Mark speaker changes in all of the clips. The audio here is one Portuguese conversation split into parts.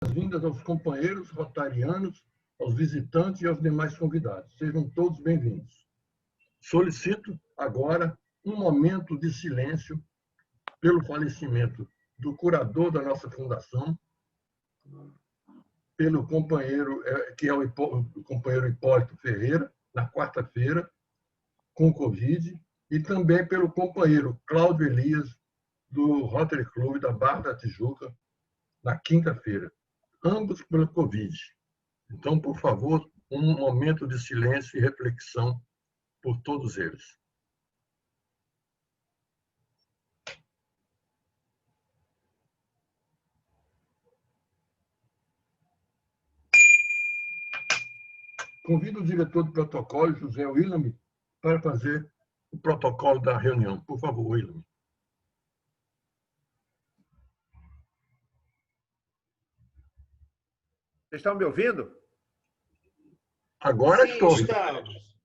Speaker 1: boas-vindas aos companheiros rotarianos, aos visitantes e aos demais convidados. Sejam todos bem-vindos. Solicito agora um momento de silêncio pelo falecimento do curador da nossa fundação, pelo companheiro, que é o companheiro Hipólito Ferreira, na quarta-feira, com Covid, e também pelo companheiro Cláudio Elias, do Rotary Club da Barra da Tijuca, na quinta-feira, ambos pelo Covid. Então, por favor, um momento de silêncio e reflexão por todos eles. Convido o diretor do protocolo, José William, para fazer o protocolo da reunião. Por favor, William.
Speaker 2: Vocês estão me ouvindo?
Speaker 1: Agora
Speaker 3: Sim,
Speaker 1: estou.
Speaker 3: estamos.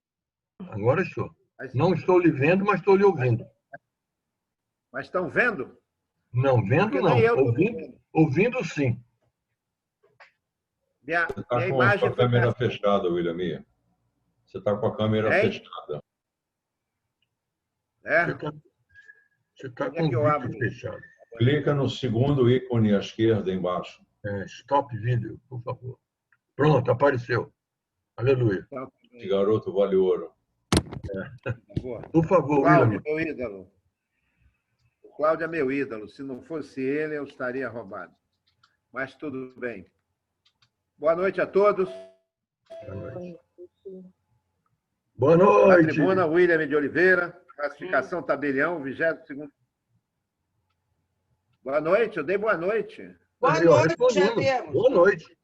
Speaker 1: Agora estou. Não estou lhe vendo, mas estou lhe ouvindo.
Speaker 2: Mas estão vendo?
Speaker 1: Não, vendo
Speaker 2: Porque
Speaker 1: não.
Speaker 2: nem eu tô
Speaker 1: Ouvindo,
Speaker 2: vendo.
Speaker 1: ouvindo sim.
Speaker 2: Minha
Speaker 4: Você está com a
Speaker 2: imagem
Speaker 4: sua
Speaker 2: foi
Speaker 4: câmera
Speaker 2: péssima.
Speaker 4: fechada, William. Você está com a câmera
Speaker 2: Hein?
Speaker 4: fechada.
Speaker 2: É?
Speaker 1: Você está
Speaker 2: Onde é
Speaker 1: com
Speaker 2: que eu
Speaker 1: o
Speaker 2: abro?
Speaker 1: vídeo fechado.
Speaker 4: Clica no segundo ícone à esquerda embaixo.
Speaker 1: Stop vídeo, por favor. Pronto, apareceu. Aleluia.
Speaker 2: Então,
Speaker 4: Esse garoto vale ouro.
Speaker 2: boa.
Speaker 1: Por favor,
Speaker 2: Cláudio,
Speaker 1: William.
Speaker 2: meu ídolo. O Cláudio é meu ídolo. Se não fosse ele, eu estaria roubado. Mas tudo bem. Boa noite a todos.
Speaker 1: Boa
Speaker 2: Na
Speaker 1: noite.
Speaker 2: tribuna, William de Oliveira, classificação tabelião, 22º. Boa noite, eu dei boa noite.
Speaker 3: Boa
Speaker 1: Aí, ó,
Speaker 3: noite,
Speaker 1: respondemos.
Speaker 3: já temos.
Speaker 1: Boa noite.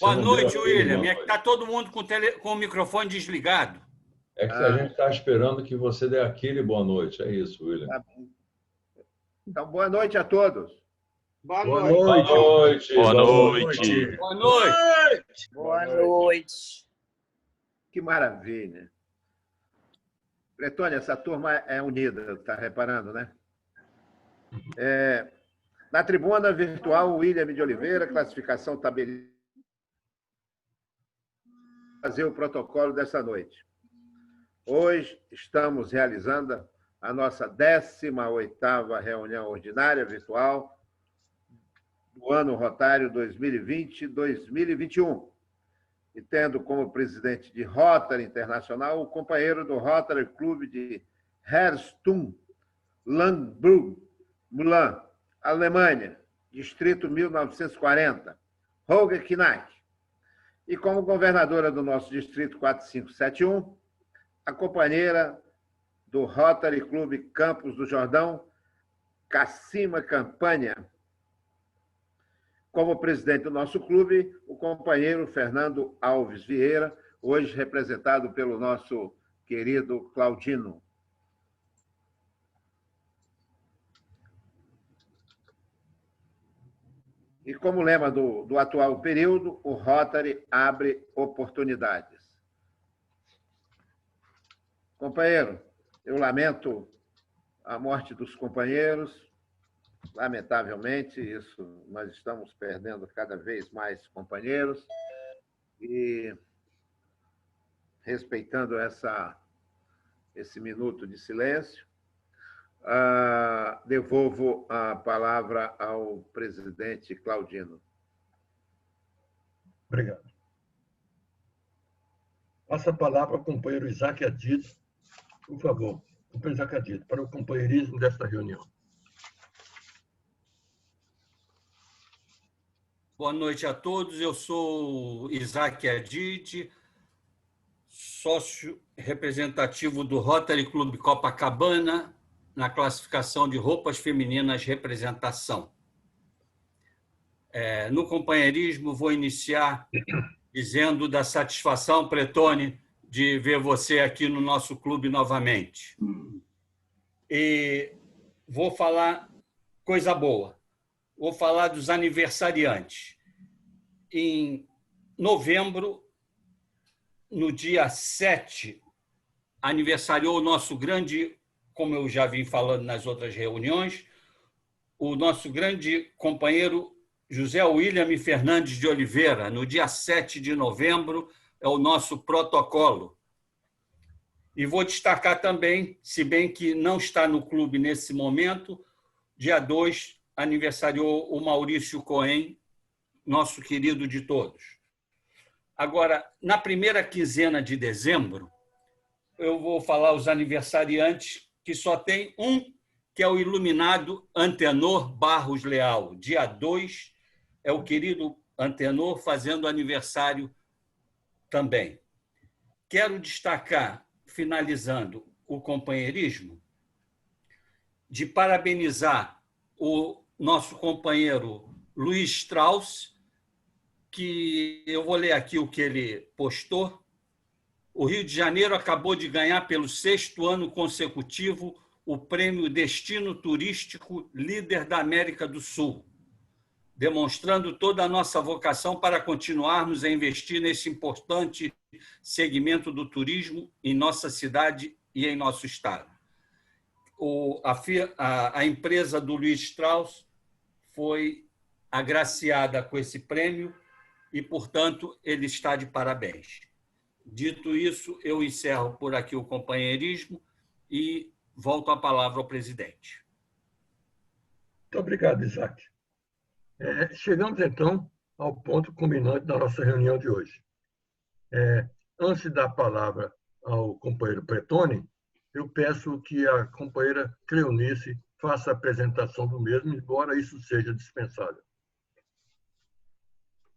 Speaker 5: Boa
Speaker 4: Você não
Speaker 5: noite,
Speaker 4: deu
Speaker 5: William.
Speaker 4: boa
Speaker 5: É que está todo mundo com o microfone desligado.
Speaker 4: É que a gente está esperando que você dê aquele boa noite. É isso, William.
Speaker 2: Tá bom. Então, boa noite a todos.
Speaker 3: Boa
Speaker 1: Boa
Speaker 3: noite.
Speaker 4: Boa
Speaker 1: noite.
Speaker 4: noite.
Speaker 6: Boa noite.
Speaker 5: Boa noite.
Speaker 3: Boa noite.
Speaker 2: Que maravilha. Bretônia, essa turma é unida, está reparando, né? Na tribuna virtual, William de Oliveira, classificação tabelião. Fazer o protocolo dessa noite. Hoje estamos realizando a nossa 18ª reunião ordinária virtual do ano rotário 2020-2021. E tendo como presidente de Rotary Internacional o companheiro do Rotary Club de Herstum, Lambrug, Mulan, Alemanha, distrito 1940, Holger Knack. E como governadora do nosso distrito 4571, a companheira do Rotary Club Campos do Jordão, Cassima Campanha. Como presidente do nosso clube, o companheiro Fernando Alves Vieira, hoje representado pelo nosso querido Claudino. E como lema do atual período, o Rotary abre oportunidades. Companheiro, eu lamento a morte dos companheiros. Lamentavelmente, isso nós estamos perdendo cada vez mais companheiros. E respeitando esse minuto de silêncio, devolvo a palavra ao presidente Claudino.
Speaker 1: Obrigado. Passa a palavra ao companheiro Isaac Adito, por favor. Companheiro Isaac Adito, para o companheirismo desta reunião.
Speaker 5: Boa noite a todos. Eu sou Isaac Adite, sócio representativo do Rotary Club Copacabana, na classificação de roupas femininas representação. No companheirismo, vou iniciar dizendo da satisfação, Pretone, de ver você aqui no nosso clube novamente. E vou falar coisa boa. Vou falar dos aniversariantes. Em novembro, no dia 7, aniversariou o nosso grande, como eu já vim falando nas outras reuniões, o nosso grande companheiro José William Fernandes de Oliveira, no dia 7 de novembro, é o nosso protocolo. E vou destacar também, se bem que não está no clube nesse momento, dia 2, aniversariou o Maurício Cohen, nosso querido de todos. Agora, na primeira quinzena de dezembro, eu vou falar os aniversariantes, que só tem um, que é o iluminado Antenor Barros Leal. Dia 2 é o querido Antenor fazendo aniversário também. Quero destacar, finalizando o companheirismo, de parabenizar o nosso companheiro Luiz Strauss, que eu vou ler aqui o que ele postou. O Rio de Janeiro acabou de ganhar pelo 6º ano consecutivo o prêmio Destino Turístico Líder da América do Sul, demonstrando toda a nossa vocação para continuarmos a investir nesse importante segmento do turismo em nossa cidade e em nosso estado. A empresa do Luiz Strauss foi agraciada com esse prêmio e, portanto, ele está de parabéns. Dito isso, eu encerro por aqui o companheirismo e volto a palavra ao presidente.
Speaker 1: Muito obrigado, Isaac. Chegamos, então, ao ponto culminante da nossa reunião de hoje. Antes de dar a palavra ao companheiro Pretoni, eu peço que a companheira Cleonice faça a apresentação do mesmo, embora isso seja dispensável.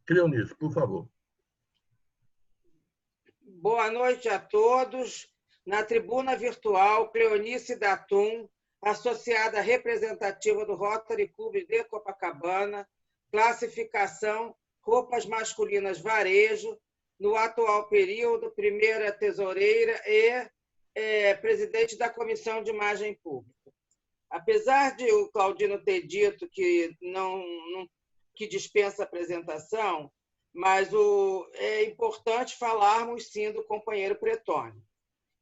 Speaker 1: Cleonice, por favor.
Speaker 3: Boa noite a todos. Na tribuna virtual, Cleonice Datum, associada representativa do Rotary Clube de Copacabana, classificação roupas masculinas varejo, no atual período, primeira tesoureira e presidente da Comissão de Imagem Pública. Apesar de o Claudino ter dito que que dispensa apresentação, mas é importante falarmos, sim, do companheiro Pretoni.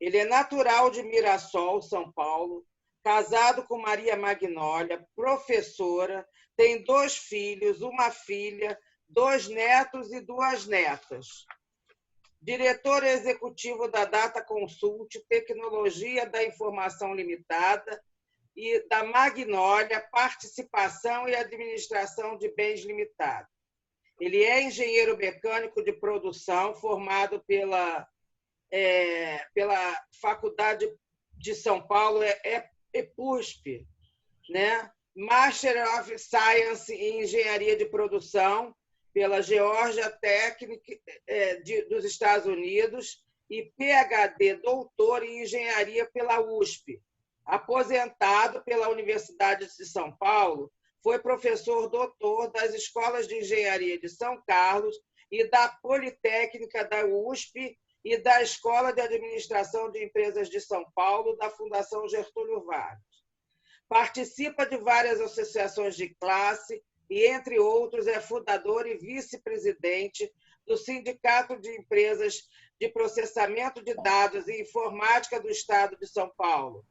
Speaker 3: Ele é natural de Mirassol, São Paulo, casado com Maria Magnólia, professora, tem 2 filhos, uma filha, 2 netos e 2 netas. Diretor executivo da Data Consult, Tecnologia da Informação Limitada, e da Magnólia, Participação e Administração de Bens Limitada. Ele é engenheiro mecânico de produção, formado pela Faculdade de São Paulo, EPUSP, né? Master of Science em Engenharia de Produção, pela Georgia Tech dos Estados Unidos, e PhD, doutor em Engenharia pela USP. Aposentado pela Universidade de São Paulo, foi professor doutor das Escolas de Engenharia de São Carlos e da Politécnica da USP e da Escola de Administração de Empresas de São Paulo, da Fundação Getúlio Vargas. Participa de várias associações de classe e, entre outros, é fundador e vice-presidente do Sindicato de Empresas de Processamento de Dados e Informática do Estado de São Paulo,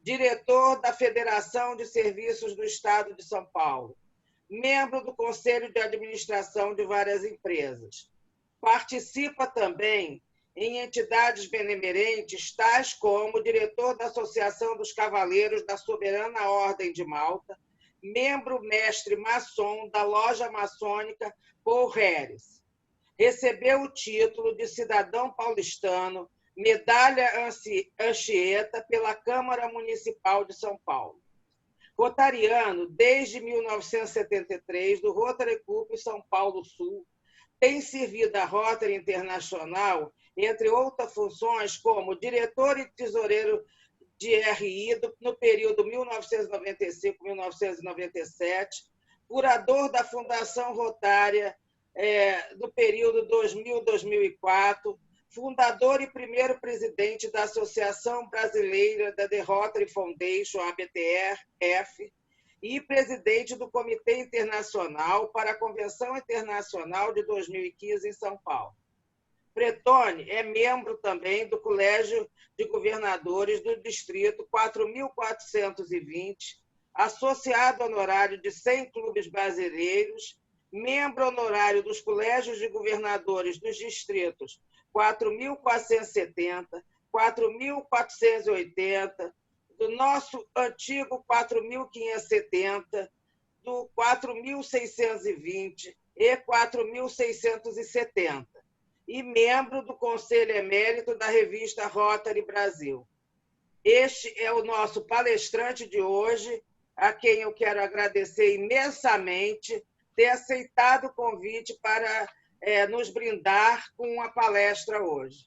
Speaker 3: diretor da Federação de Serviços do Estado de São Paulo, membro do Conselho de Administração de várias empresas. Participa também em entidades benemerentes, tais como diretor da Associação dos Cavaleiros da Soberana Ordem de Malta, membro mestre maçom da Loja Maçônica Paul Harris. Recebeu o título de cidadão paulistano, medalha Anchieta pela Câmara Municipal de São Paulo. Rotariano desde 1973 do Rotary Club São Paulo Sul, tem servido a Rotary Internacional, entre outras funções, como diretor e tesoureiro de RI no período 1995-1997, curador da Fundação Rotária no período 2000-2004, fundador e primeiro presidente da Associação Brasileira da The Rotary Foundation, ABTRF, e presidente do Comitê Internacional para a Convenção Internacional de 2015 em São Paulo. Pretoni é membro também do Colégio de Governadores do Distrito 4.420, associado honorário de 100 clubes brasileiros membro honorário dos colégios de governadores dos distritos 4.470, 4.480, do nosso antigo 4.570, do 4.620 e 4.670, e membro do Conselho Emérito da revista Rotary Brasil. Este é o nosso palestrante de hoje, a quem eu quero agradecer imensamente ter aceitado o convite para nos brindar com uma palestra hoje.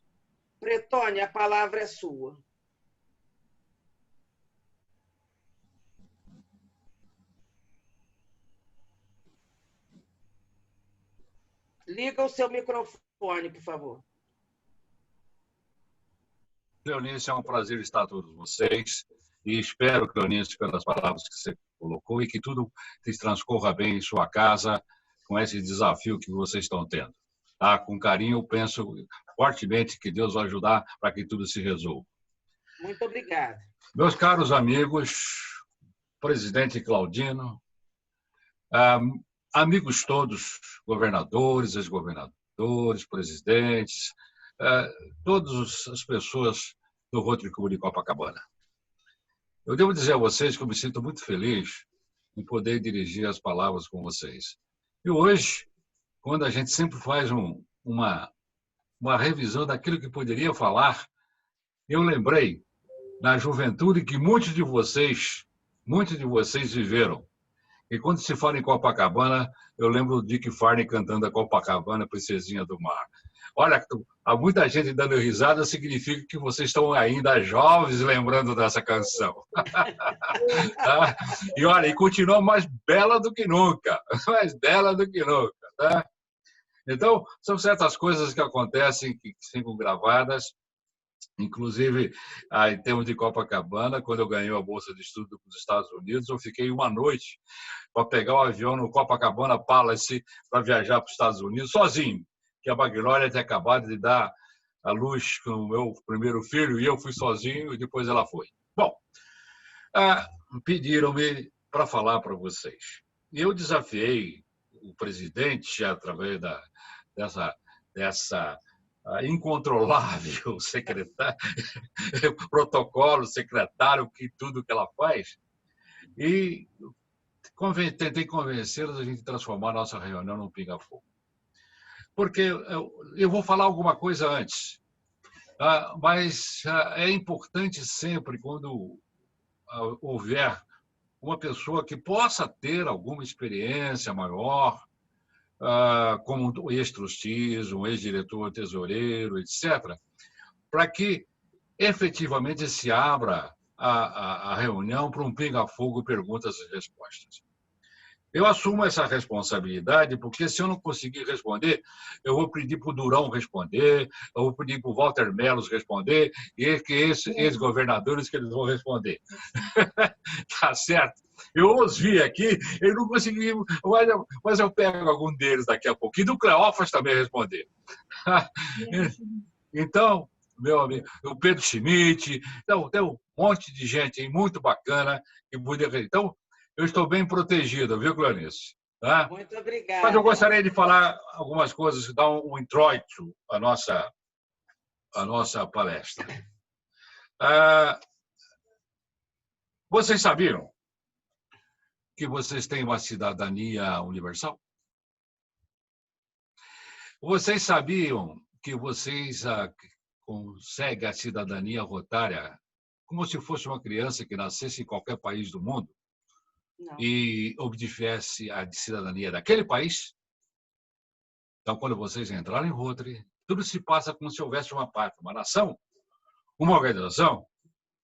Speaker 3: Pretônia, a palavra é sua. Liga o seu microfone, por favor.
Speaker 6: Cleonice, é um prazer estar com todos vocês e espero, Cleonice, pelas palavras que você colocou e que tudo transcorra bem em sua casa com esse desafio que vocês estão tendo. Tá? Com carinho, eu penso fortemente que Deus vai ajudar para que tudo se resolva.
Speaker 3: Muito obrigada.
Speaker 6: Meus caros amigos, presidente Claudino, amigos todos, governadores, ex-governadores, presidentes, todas as pessoas do Rotary Clube de Copacabana. Eu devo dizer a vocês que eu me sinto muito feliz em poder dirigir as palavras com vocês. E hoje, quando a gente sempre faz uma revisão daquilo que poderia falar, eu lembrei na juventude que muitos de vocês viveram. E quando se fala em Copacabana, eu lembro do Dick Farney cantando a Copacabana, Princesinha do Mar. Olha, há muita gente dando risada, significa que vocês estão ainda jovens lembrando dessa canção. Tá? E olha, e continua mais bela do que nunca, mais bela do que nunca. Tá? Então, são certas coisas que acontecem, que ficam gravadas. Inclusive, em termos de Copacabana, quando eu ganhei a bolsa de estudo dos Estados Unidos, eu fiquei uma noite para pegar o avião no Copacabana Palace para viajar para os Estados Unidos sozinho, que a Magnólia tinha acabado de dar a luz com o meu primeiro filho e eu fui sozinho e depois ela foi. Bom, pediram-me para falar para vocês. E eu desafiei o presidente, através dessa incontrolável secretário, protocolo secretário, que tudo que ela faz, e tentei convencê-los a gente transformar a nossa reunião num pinga-fogo. Porque eu vou falar alguma coisa antes, mas é importante sempre, quando houver uma pessoa que possa ter alguma experiência maior, como um ex-trustee, um ex-diretor tesoureiro, etc., para que efetivamente se abra a reunião para um pinga-fogo, perguntas e respostas. Eu assumo essa responsabilidade, porque se eu não conseguir responder, eu vou pedir para o Durão responder, eu vou pedir para o Walter Mellos responder, e que esses ex-governadores que eles vão responder. Tá certo? Eu os vi aqui, eu não consegui, mas eu pego algum deles daqui a pouco. E do Cleófas também responder. Então, meu amigo, o Pedro Schmidt, então, tem um monte de gente aí muito bacana. Então, eu estou bem protegido, viu, Cleonice? Tá?
Speaker 3: Muito obrigada.
Speaker 6: Mas eu gostaria de falar algumas coisas, dar um introito à nossa palestra. Vocês sabiam que vocês têm uma cidadania universal? Vocês sabiam que vocês conseguem a cidadania rotária como se fosse uma criança que nascesse em qualquer país do mundo? Não. E obtivesse a cidadania daquele país? Então, quando vocês entrarem em Rotary, tudo se passa como se houvesse uma pátria, uma nação, uma organização,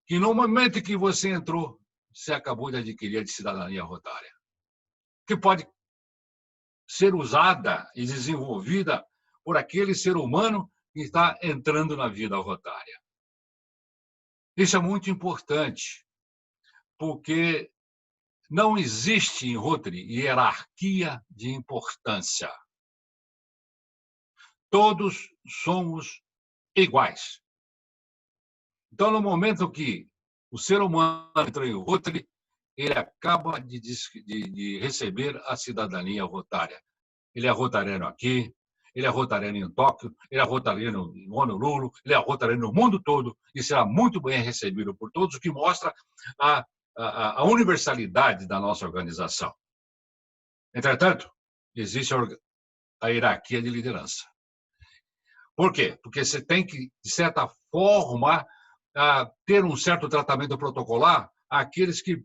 Speaker 6: que no momento que você entrou, você acabou de adquirir a cidadania rotária, que pode ser usada e desenvolvida por aquele ser humano que está entrando na vida rotária. Isso é muito importante, porque não existe em Rotary hierarquia de importância. Todos somos iguais. Então, no momento que o ser humano entra em Rotary, ele acaba de receber a cidadania rotária. Ele é rotariano aqui, ele é rotariano em Tóquio, ele é rotariano em Honolulu, ele é rotariano no mundo todo e será muito bem recebido por todos, o que mostra a universalidade da nossa organização. Entretanto, existe a hierarquia de liderança. Por quê? Porque você tem que, de certa forma, ter um certo tratamento protocolar àqueles que,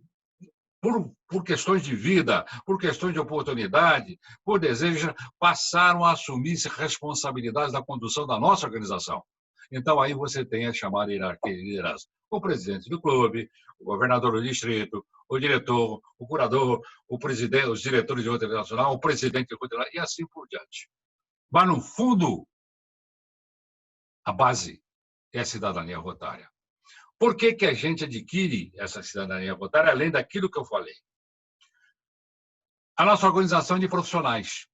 Speaker 6: por questões de vida, por questões de oportunidade, por desejo, passaram a assumir responsabilidades da condução da nossa organização. Então, aí você tem a chamada hierarquia de liderança. O presidente do clube, o governador do distrito, o diretor, o curador, o presidente, os diretores de roteiro nacional, o presidente do roteiro, e assim por diante. Mas, no fundo, a base é a cidadania rotária. Por que que a gente adquire essa cidadania rotária, além daquilo que eu falei? A nossa organização é de profissionais.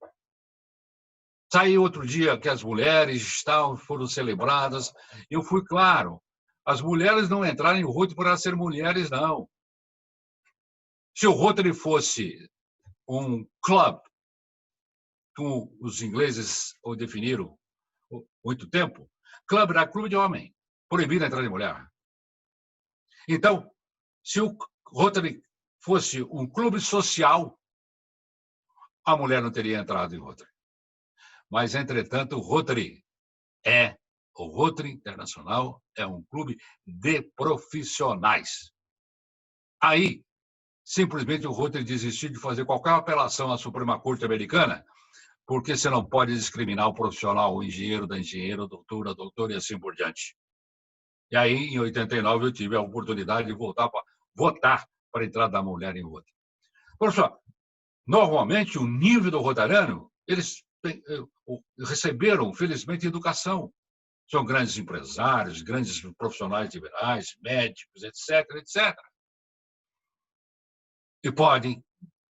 Speaker 6: Saiu outro dia que as mulheres foram celebradas. Eu fui claro, as mulheres não entraram em Rotary por elas serem mulheres, não. Se o Rotary fosse um club, como os ingleses o definiram há muito tempo, club era clube de homem, proibido a entrada de mulher. Então, se o Rotary fosse um clube social, a mulher não teria entrado em Rotary. Mas, entretanto, o Rotary Internacional é um clube de profissionais. Aí, simplesmente o Rotary desistiu de fazer qualquer apelação à Suprema Corte Americana, porque você não pode discriminar o profissional, o engenheiro da engenheira, o doutor, a doutora e assim por diante. E aí, em 89, eu tive a oportunidade de voltar para votar para a entrada da mulher em Rotary. Professor, normalmente, o nível do rotariano, eles receberam, felizmente, educação. São grandes empresários, grandes profissionais liberais, médicos, etc., etc. E podem,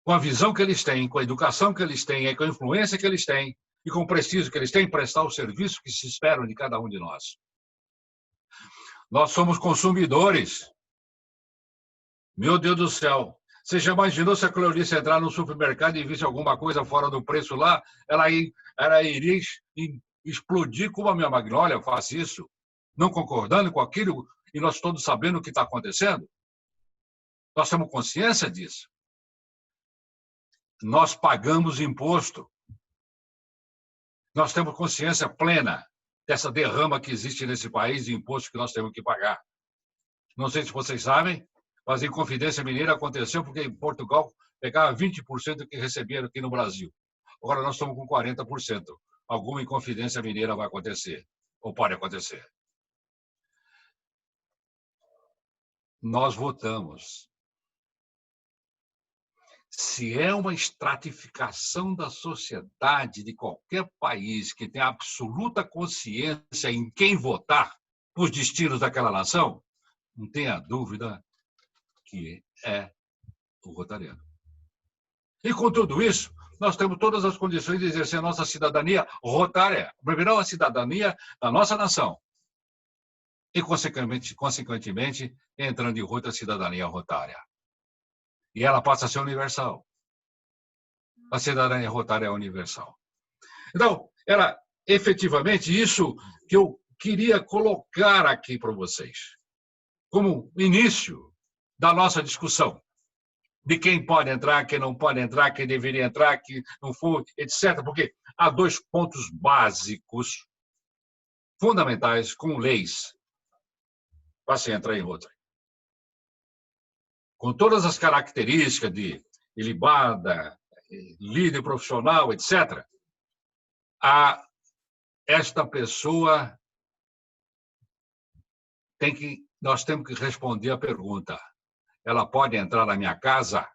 Speaker 6: com a visão que eles têm, com a educação que eles têm, com a influência que eles têm e com o prestígio que eles têm, prestar o serviço que se esperam de cada um de nós. Nós somos consumidores. Meu Deus do céu. Você já imaginou se a Cleonice entrar no supermercado e visse alguma coisa fora do preço lá? Ela iria explodir como a minha Magnólia faz isso, não concordando com aquilo e nós todos sabendo o que está acontecendo? Nós temos consciência disso. Nós pagamos imposto. Nós temos consciência plena dessa derrama que existe nesse país de imposto que nós temos que pagar. Não sei se vocês sabem, mas em Confidência Mineira aconteceu porque em Portugal pegava 20% do que receberam aqui no Brasil. Agora nós estamos com 40%. Alguma Inconfidência Mineira vai acontecer, ou pode acontecer. Nós votamos. Se é uma estratificação da sociedade de qualquer país que tem absoluta consciência em quem votar os destinos daquela nação, não tenha dúvida que é o rotariano. E com tudo isso, nós temos todas as condições de exercer a nossa cidadania rotária, primeiro a cidadania da nossa nação. E, consequentemente, entrando em Rotary, a cidadania rotária. E ela passa a ser universal. A cidadania rotária é universal. Então, era efetivamente isso que eu queria colocar aqui para vocês, como início da nossa discussão, de quem pode entrar, quem não pode entrar, quem deveria entrar, quem não for, etc. Porque há dois pontos básicos, fundamentais, com leis, para se entrar em Rotary. Com todas as características de ilibada, líder profissional, etc., esta pessoa nós temos que responder a pergunta: ela pode entrar na minha casa?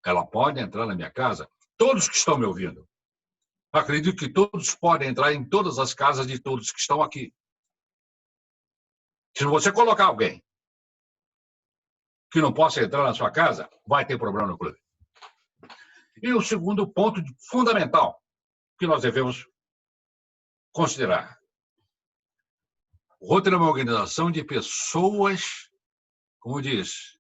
Speaker 6: Ela pode entrar na minha casa? Todos que estão me ouvindo, acredito que todos podem entrar em todas as casas de todos que estão aqui. Se você colocar alguém que não possa entrar na sua casa, vai ter problema no clube. E o segundo ponto fundamental que nós devemos considerar: o Rotary é uma organização de pessoas, como diz,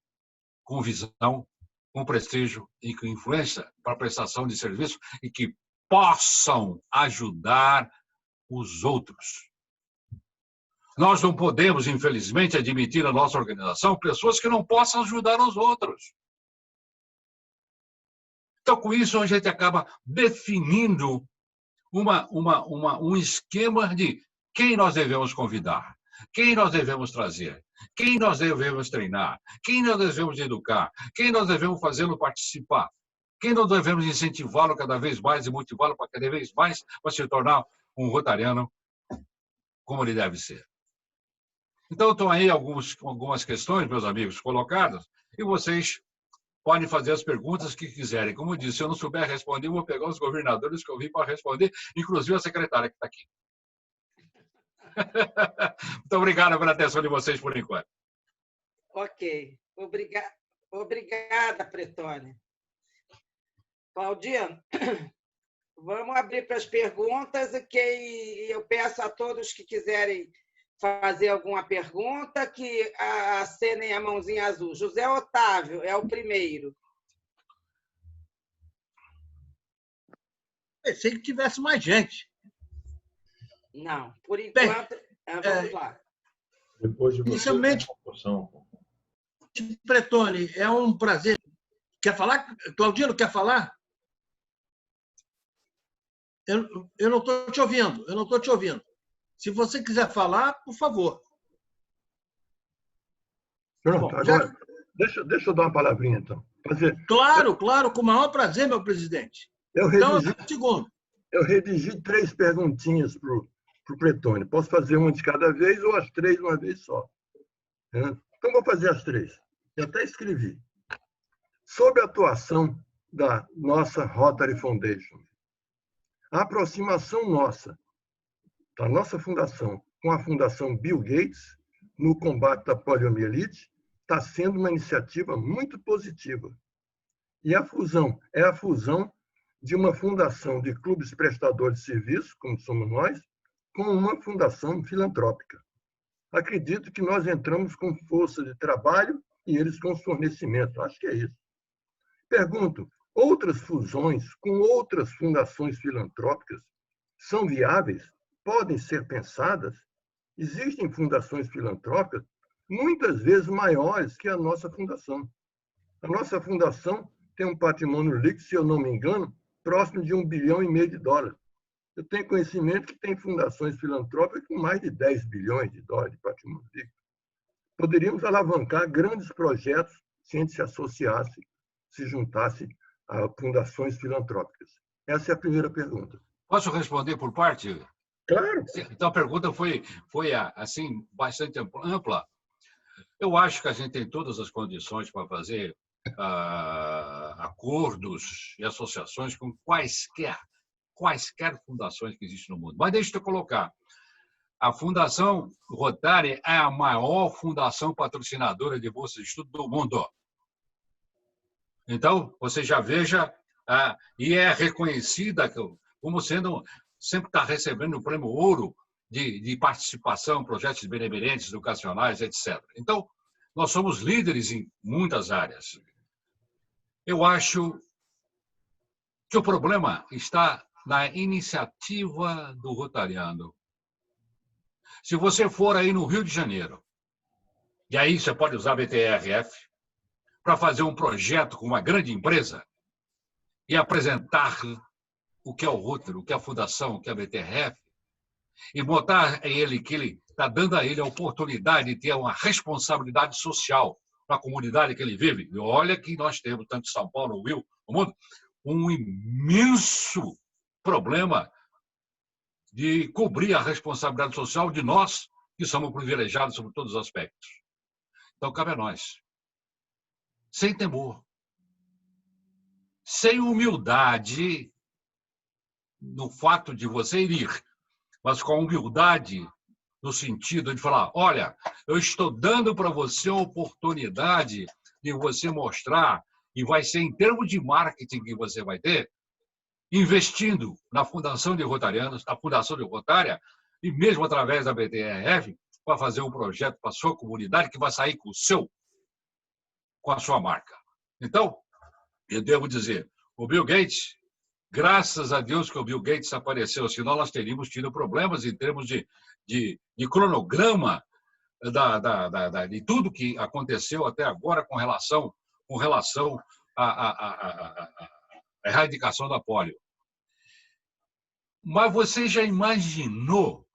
Speaker 6: com visão, com prestígio e com influência para a prestação de serviço e que possam ajudar os outros. Nós não podemos, infelizmente, admitir na nossa organização pessoas que não possam ajudar os outros. Então, com isso, a gente acaba definindo um esquema de quem nós devemos convidar, quem nós devemos trazer, quem nós devemos treinar, quem nós devemos educar, quem nós devemos fazê-lo participar, quem nós devemos incentivá-lo cada vez mais e motivá-lo para cada vez mais para se tornar um rotariano como ele deve ser. Então, estão aí algumas questões, meus amigos, colocadas, e vocês podem fazer as perguntas que quiserem. Como eu disse, se eu não souber responder, eu vou pegar os governadores que eu vim para responder, inclusive a secretária que está aqui. Muito obrigado pela atenção de vocês por enquanto.
Speaker 3: Ok. Obrigada, Pretônia. Claudino, vamos abrir para as perguntas e eu peço a todos que quiserem fazer alguma pergunta que acenem a mãozinha azul. José Otávio é o primeiro.
Speaker 7: Pensei que tivesse mais gente.
Speaker 3: Não, por enquanto, vamos lá.
Speaker 4: Depois de você,
Speaker 7: Inicialmente, Pretone, é um prazer. Quer falar? Claudino, quer falar? Eu não estou te ouvindo. Eu não estou te ouvindo. Se você quiser falar, por favor.
Speaker 1: Pronto, bom, agora, deixa eu dar uma palavrinha, então.
Speaker 7: Claro, com o maior prazer, meu presidente. Eu
Speaker 1: redigi 3 perguntinhas para o Pretone. Posso fazer uma de cada vez ou as 3 de uma vez só. Então, vou fazer as 3. Eu até escrevi. Sob a atuação da nossa Rotary Foundation, a aproximação nossa, da nossa fundação, com a Fundação Bill Gates, no combate à poliomielite, está sendo uma iniciativa muito positiva. E a fusão é a fusão de uma fundação de clubes prestadores de serviço, como somos nós, com uma fundação filantrópica. Acredito que nós entramos com força de trabalho e eles com fornecimento. Acho que é isso. Pergunto, outras fusões com outras fundações filantrópicas são viáveis? Podem ser pensadas? Existem fundações filantrópicas muitas vezes maiores que a nossa fundação. A nossa fundação tem um patrimônio líquido, se eu não me engano, próximo de $1,5 bilhão. Eu tenho conhecimento que tem fundações filantrópicas com mais de $10 bilhões de patrimônio líquido. Poderíamos alavancar grandes projetos se a gente se associasse, se juntasse a fundações filantrópicas. Essa é a primeira pergunta.
Speaker 6: Posso responder por parte?
Speaker 1: Claro.
Speaker 6: Então, a pergunta foi assim, bastante ampla. Eu acho que a gente tem todas as condições para fazer acordos e associações com quaisquer fundações que existem no mundo. Mas deixa eu colocar. A Fundação Rotary é a maior fundação patrocinadora de bolsa de estudo do mundo. Então, você já veja, e é reconhecida como sendo, sempre está recebendo o prêmio ouro de participação em projetos benemerentes, educacionais, etc. Então, nós somos líderes em muitas áreas. Eu acho que o problema está na iniciativa do rotariano. Se você for aí no Rio de Janeiro, e aí você pode usar a BTRF para fazer um projeto com uma grande empresa e apresentar o que é o Rotary, o que é a Fundação, o que é a BTRF, e botar ele que ele está dando a ele a oportunidade de ter uma responsabilidade social na comunidade que ele vive. E olha que nós temos, tanto em São Paulo, no Rio, no mundo, um imenso problema de cobrir a responsabilidade social de nós, que somos privilegiados sobre todos os aspectos. Então, cabe a nós. Sem temor. Sem humildade no fato de você ir, mas com humildade no sentido de falar, olha, eu estou dando para você a oportunidade de você mostrar, e vai ser em termos de marketing que você vai ter, investindo na Fundação de Rotarianos, na Fundação de Rotária, e mesmo através da BTRF, para fazer um projeto para a sua comunidade que vai sair com a sua marca. Então, eu devo dizer, o Bill Gates, graças a Deus que o Bill Gates apareceu, senão nós teríamos tido problemas em termos de cronograma de tudo que aconteceu até agora com relação à erradicação da polio. Mas você já imaginou?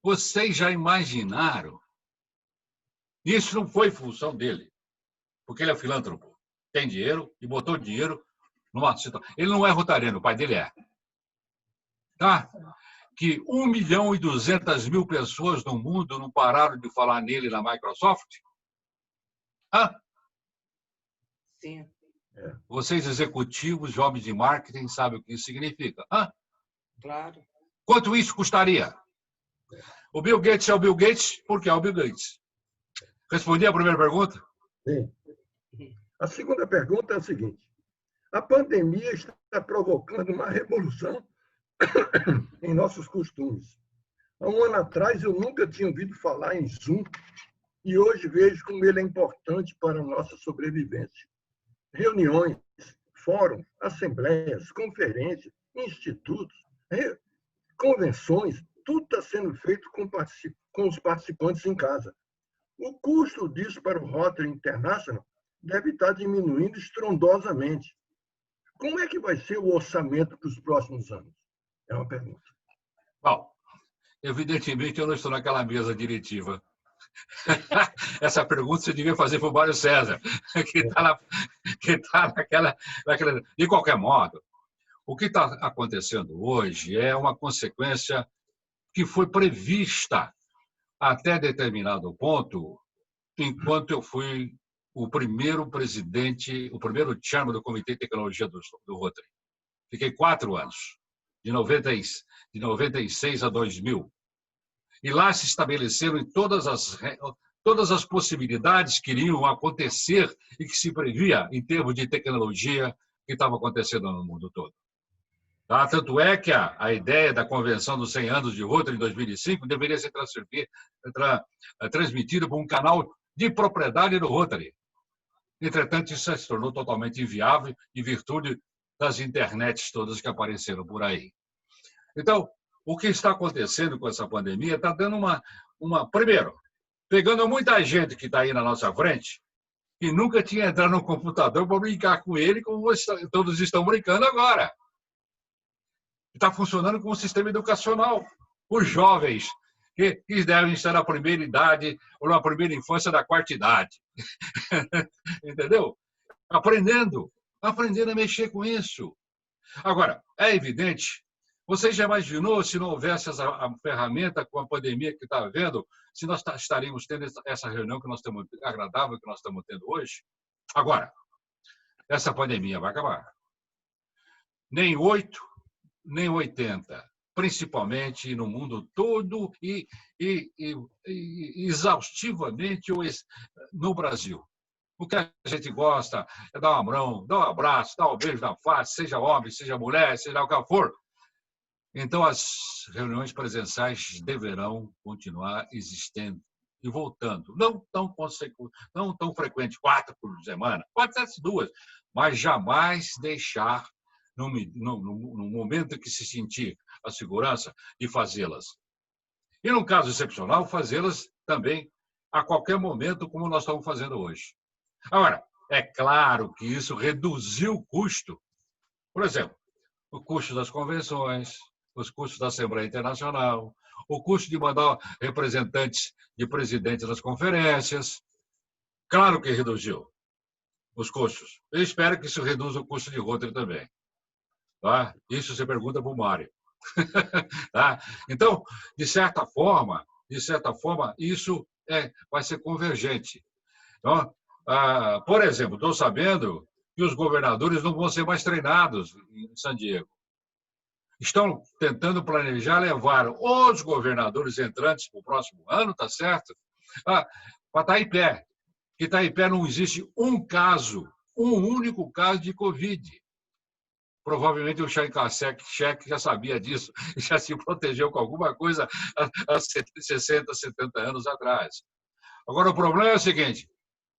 Speaker 6: Vocês já imaginaram? Isso não foi função dele, porque ele é filântropo, tem dinheiro e botou dinheiro numa situação. Ele não é rotariano, o pai dele é. Tá? Que 1.200.000 pessoas no mundo não pararam de falar nele na Microsoft?
Speaker 3: Sim.
Speaker 6: Vocês executivos, jovens de marketing, sabem o que isso significa?
Speaker 3: Claro.
Speaker 6: Quanto isso custaria? O Bill Gates é o Bill Gates porque é o Bill Gates. Respondi a primeira pergunta?
Speaker 1: Sim. A segunda pergunta é a seguinte. A pandemia está provocando uma revolução em nossos costumes. Há um ano atrás, eu nunca tinha ouvido falar em Zoom e hoje vejo como ele é importante para a nossa sobrevivência. Reuniões, fóruns, assembleias, conferências, institutos, convenções, tudo está sendo feito com os participantes em casa. O custo disso para o Rotary International deve estar diminuindo estrondosamente. Como é que vai ser o orçamento para os próximos anos? É uma pergunta.
Speaker 6: Bom, evidentemente eu não estou naquela mesa diretiva. Essa pergunta você devia fazer para o Mário César, que está naquela... De qualquer modo, o que está acontecendo hoje é uma consequência que foi prevista até determinado ponto, enquanto eu fui o primeiro presidente, o primeiro chairman do Comitê de Tecnologia do Rotary. Fiquei 4 anos, de 96 a 2000. E lá se estabeleceram todas as possibilidades que iriam acontecer e que se previa em termos de tecnologia que estava acontecendo no mundo todo. Tá? Tanto é que a ideia da Convenção dos 100 anos de Rotary em 2005 deveria ser transmitida por um canal de propriedade do Rotary. Entretanto, isso se tornou totalmente inviável em virtude das internets todas que apareceram por aí. Então, o que está acontecendo com essa pandemia está dando primeiro, pegando muita gente que está aí na nossa frente, que nunca tinha entrado no computador para brincar com ele, como todos estão brincando agora. Está funcionando como um sistema educacional. Os jovens que devem estar na primeira idade ou na primeira infância da quarta idade. Entendeu? Aprendendo a mexer com isso. Agora, é evidente, você já imaginou se não houvesse a ferramenta com a pandemia que está havendo, se nós estaríamos tendo essa reunião que nós estamos agradável que nós estamos tendo hoje? Agora, essa pandemia vai acabar. Nem 8, nem 80, principalmente no mundo todo e exaustivamente no Brasil. O que a gente gosta é dar uma mão, dar um abraço, dar um beijo na face, seja homem, seja mulher, seja o que for. Então, as reuniões presenciais deverão continuar existindo e voltando. Não tão frequente, 4 por semana, pode ser 2, mas jamais deixar, no momento em que se sentir a segurança, de fazê-las. E, num caso excepcional, fazê-las também a qualquer momento, como nós estamos fazendo hoje. Agora, é claro que isso reduziu o custo. Por exemplo, o custo das convenções, os custos da Assembleia Internacional, o custo de mandar representantes de presidentes das conferências. Claro que reduziu os custos. Eu espero que isso reduza o custo de Rotary também. Tá? Isso você pergunta para o Mário. Tá? Então, de certa forma, isso vai ser convergente. Então, por exemplo, estou sabendo que os governadores não vão ser mais treinados em San Diego. Estão tentando planejar levar os governadores entrantes para o próximo ano, tá certo? Para Taipei. Que Taipei não existe um único caso de Covid. Provavelmente o Chiang Kai-shek já sabia disso, já se protegeu com alguma coisa há 60, 70 anos atrás. Agora, o problema é o seguinte: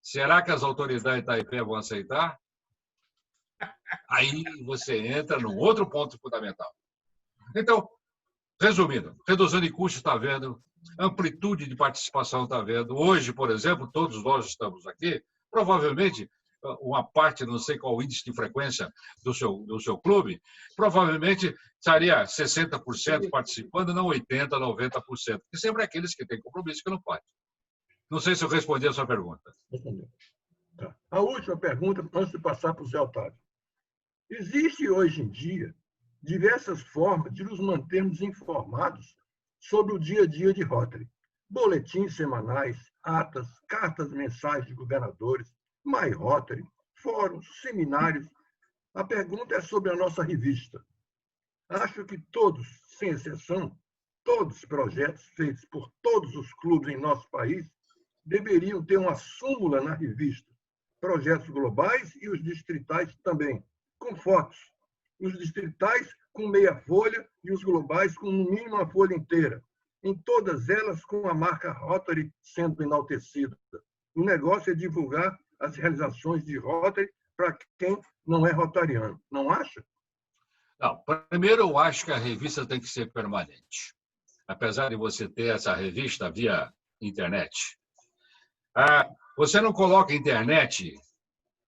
Speaker 6: será que as autoridades de Taipei vão aceitar? Aí você entra num outro ponto fundamental. Então, resumindo, redução de custos está vendo, amplitude de participação está vendo. Hoje, por exemplo, todos nós estamos aqui, provavelmente uma parte, não sei qual o índice de frequência do seu clube, provavelmente estaria 60% participando, não 80%, 90%, porque sempre é aqueles que têm compromisso que não podem. Não sei se eu respondi a sua pergunta.
Speaker 1: Entendeu? Tá. A última pergunta, antes de passar para o Zé Otávio. Existe hoje em dia diversas formas de nos mantermos informados sobre o dia a dia de Rotary. Boletins semanais, atas, cartas mensais de governadores, My Rotary, fóruns, seminários. A pergunta é sobre a nossa revista. Acho que todos, sem exceção, todos os projetos feitos por todos os clubes em nosso país deveriam ter uma súmula na revista. Projetos globais e os distritais também, com fotos. Os distritais com meia folha e os globais com no mínimo uma folha inteira. Em todas elas com a marca Rotary sendo enaltecida. O negócio é divulgar as realizações de Rotary para quem não é rotariano. Não acha?
Speaker 6: Não, primeiro, eu acho que a revista tem que ser permanente. Apesar de você ter essa revista via internet. Você não coloca internet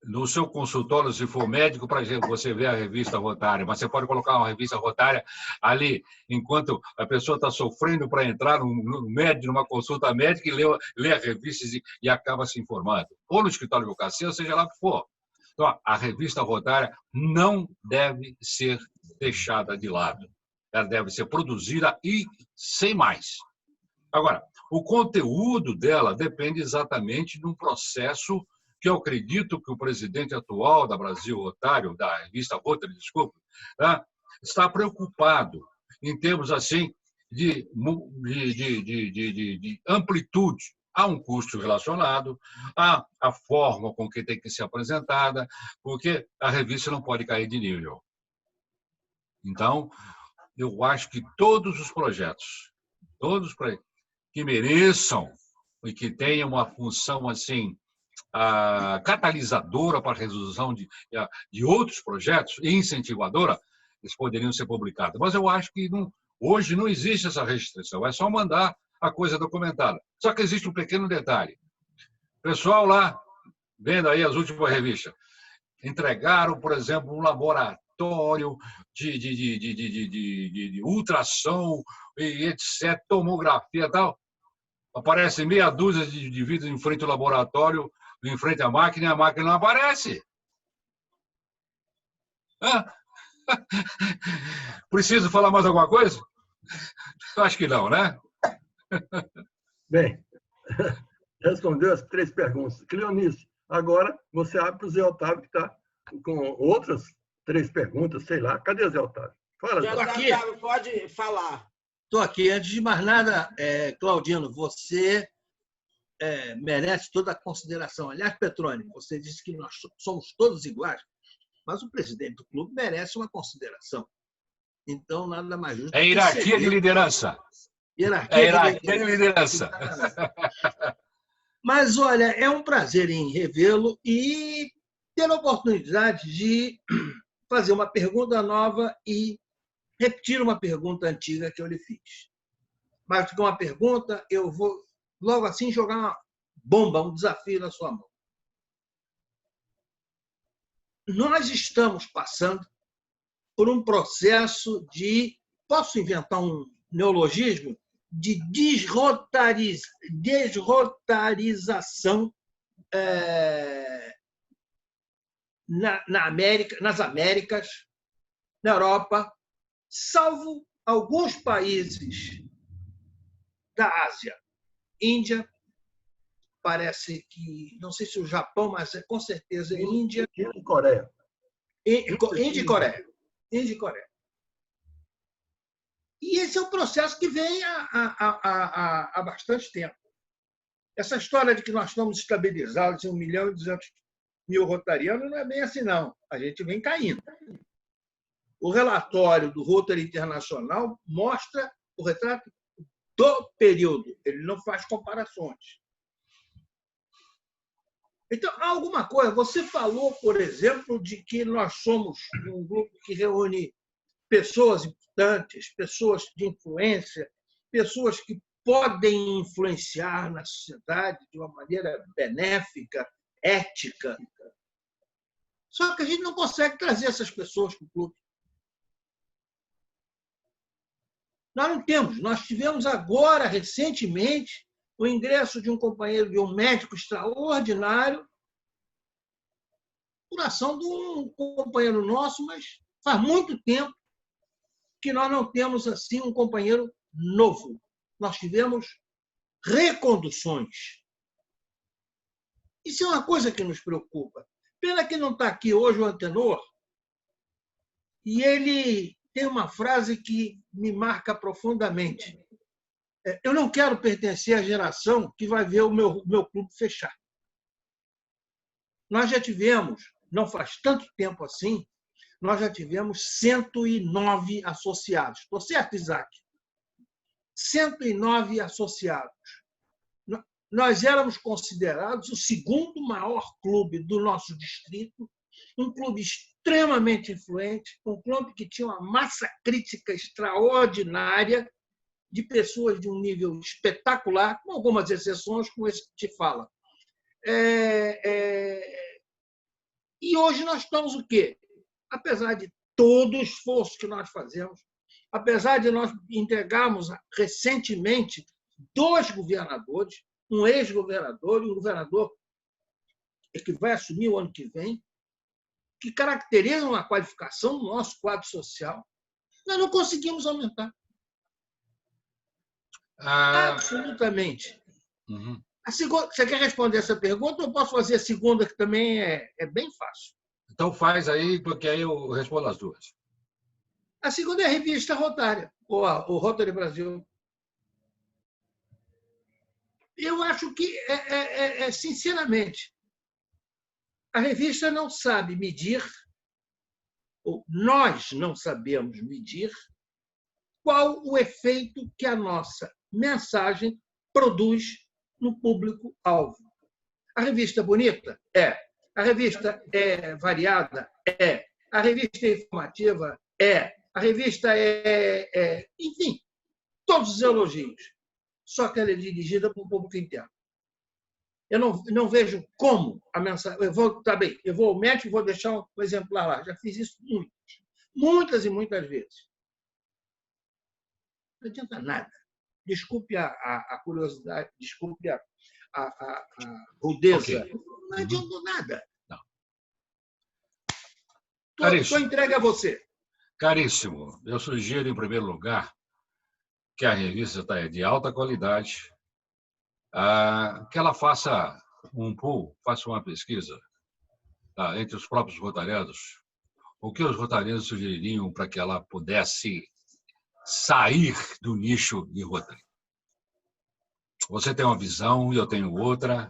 Speaker 6: no seu consultório, se for médico, para você ver a revista Rotária, mas você pode colocar uma revista Rotária ali, enquanto a pessoa está sofrendo para entrar no médico, numa consulta médica, e lê a revista e acaba se informando. Ou no escritório de advocacia, ou seja lá o que for. Então, a revista Rotária não deve ser deixada de lado. Ela deve ser produzida e sem mais. Agora, o conteúdo dela depende exatamente de um processo que eu acredito que o presidente atual da Brasil Rotário, da revista Rotary, desculpa, está preocupado em termos assim de amplitude. Há um custo relacionado, há a forma com que tem que ser apresentada, porque a revista não pode cair de nível. Então, eu acho que todos os projetos, que mereçam e que tenham uma função assim catalisadora para a resolução de outros projetos e incentivadora, eles poderiam ser publicados. Mas eu acho que hoje não existe essa restrição, é só mandar a coisa documentada. Só que existe um pequeno detalhe. Pessoal lá, vendo aí as últimas revistas, entregaram, por exemplo, um laboratório de ultrassom e etc., tomografia e tal. Aparece meia dúzia de indivíduos em frente ao laboratório, em frente à máquina, e a máquina não aparece. Preciso falar mais alguma coisa? Acho que não, né?
Speaker 1: Bem, respondeu as 3 perguntas. Cleonice, agora você abre para o Zé Otávio, que está com outras 3 perguntas, sei lá. Cadê o Zé Otávio? Fala, Zé
Speaker 3: Otávio, pode falar.
Speaker 7: Estou aqui. Antes de mais nada, Claudino, você merece toda a consideração. Aliás, Petroni, você disse que nós somos todos iguais, mas o presidente do clube merece uma consideração. Então, nada mais justo.
Speaker 6: É hierarquia de liderança. Hierarquia de liderança.
Speaker 7: Mas, olha, é um prazer em revê-lo e ter a oportunidade de fazer uma pergunta nova e repetir uma pergunta antiga que eu lhe fiz. Mais do que uma pergunta, eu vou logo assim jogar uma bomba, um desafio na sua mão. Nós estamos passando por um processo de, posso inventar um neologismo, de desrotarização nas Américas, na Europa, salvo alguns países da Ásia. Índia, parece que, não sei se o Japão, mas com certeza é Índia.
Speaker 1: E Coreia.
Speaker 7: Índia e Coreia. Índia e Coreia. E esse é um processo que vem há bastante tempo. Essa história de que nós estamos estabilizados em 1.200.000 rotarianos não é bem assim, não. A gente vem caindo. O relatório do Rotary Internacional mostra o retrato do período. Ele não faz comparações. Então, há alguma coisa. Você falou, por exemplo, de que nós somos um grupo que reúne pessoas importantes, pessoas de influência, pessoas que podem influenciar na sociedade de uma maneira benéfica, ética. Só que a gente não consegue trazer essas pessoas para o clube. Nós não temos. Nós tivemos agora, recentemente, o ingresso de um companheiro, de um médico extraordinário, por ação de um companheiro nosso, mas faz muito tempo que nós não temos assim um companheiro novo. Nós tivemos reconduções. Isso é uma coisa que nos preocupa. Pena que não está aqui hoje o Antenor, e ele tem uma frase que me marca profundamente. Eu não quero pertencer à geração que vai ver o meu clube fechar. Nós já tivemos, não faz tanto tempo assim, nós já tivemos 109 associados. Estou certo, Isaac? 109 associados. Nós éramos considerados o segundo maior clube do nosso distrito, um clube extremamente influente, um clube que tinha uma massa crítica extraordinária, de pessoas de um nível espetacular, com algumas exceções, como esse que te fala. E hoje nós estamos o quê? Apesar de todo o esforço que nós fazemos, apesar de nós entregarmos recentemente 2 governadores, um ex-governador e um governador que vai assumir o ano que vem, que caracterizam a qualificação do nosso quadro social, nós não conseguimos aumentar. Absolutamente.
Speaker 6: Uhum.
Speaker 7: A segunda, você quer responder essa pergunta ou eu posso fazer a segunda, que também é bem fácil?
Speaker 6: Então faz aí, porque aí eu respondo as duas.
Speaker 7: A segunda é a revista Rotária, o Rotary Brasil. Eu acho que, sinceramente, a revista não sabe medir, ou nós não sabemos medir, qual o efeito que a nossa mensagem produz no público-alvo. A revista é bonita? É. A revista é variada? É. A revista é informativa? É. A revista enfim, todos os elogios. Só que ela é dirigida para o público interno. Eu não vejo como a mensagem... Tá bem, eu vou ao médico e vou deixar um exemplar lá. Já fiz isso muitas e muitas vezes. Não adianta nada. Desculpe a curiosidade, desculpe a rudeza. Okay. Não adianta nada. Estou entregue a você.
Speaker 6: Caríssimo, eu sugiro, em primeiro lugar, que a revista está de alta qualidade, que ela faça um pool, faça uma pesquisa entre os próprios rotarianos, o que os rotarianos sugeririam para que ela pudesse sair do nicho de Rotary. Você tem uma visão e eu tenho outra,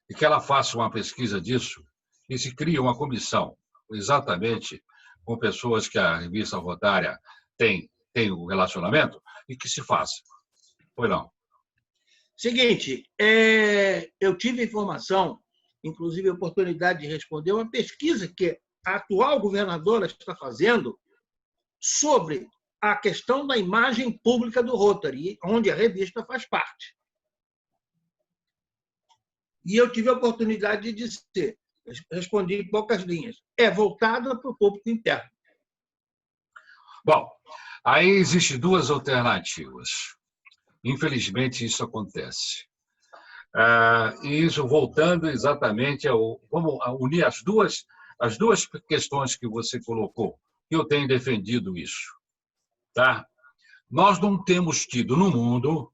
Speaker 6: e que ela faça uma pesquisa disso e se crie uma comissão, exatamente com pessoas que a revista Rotária tem o relacionamento, e que se faça. Pois não.
Speaker 7: Seguinte, eu tive informação, inclusive a oportunidade de responder uma pesquisa que a atual governadora está fazendo sobre a questão da imagem pública do Rotary, onde a revista faz parte. E eu tive a oportunidade de dizer, respondi em poucas linhas, é voltada para o público interno.
Speaker 6: Bom, aí existem 2 alternativas. Infelizmente, isso acontece. E isso voltando exatamente vamos unir as duas questões que você colocou, que eu tenho defendido isso. Tá? Nós não temos tido no mundo,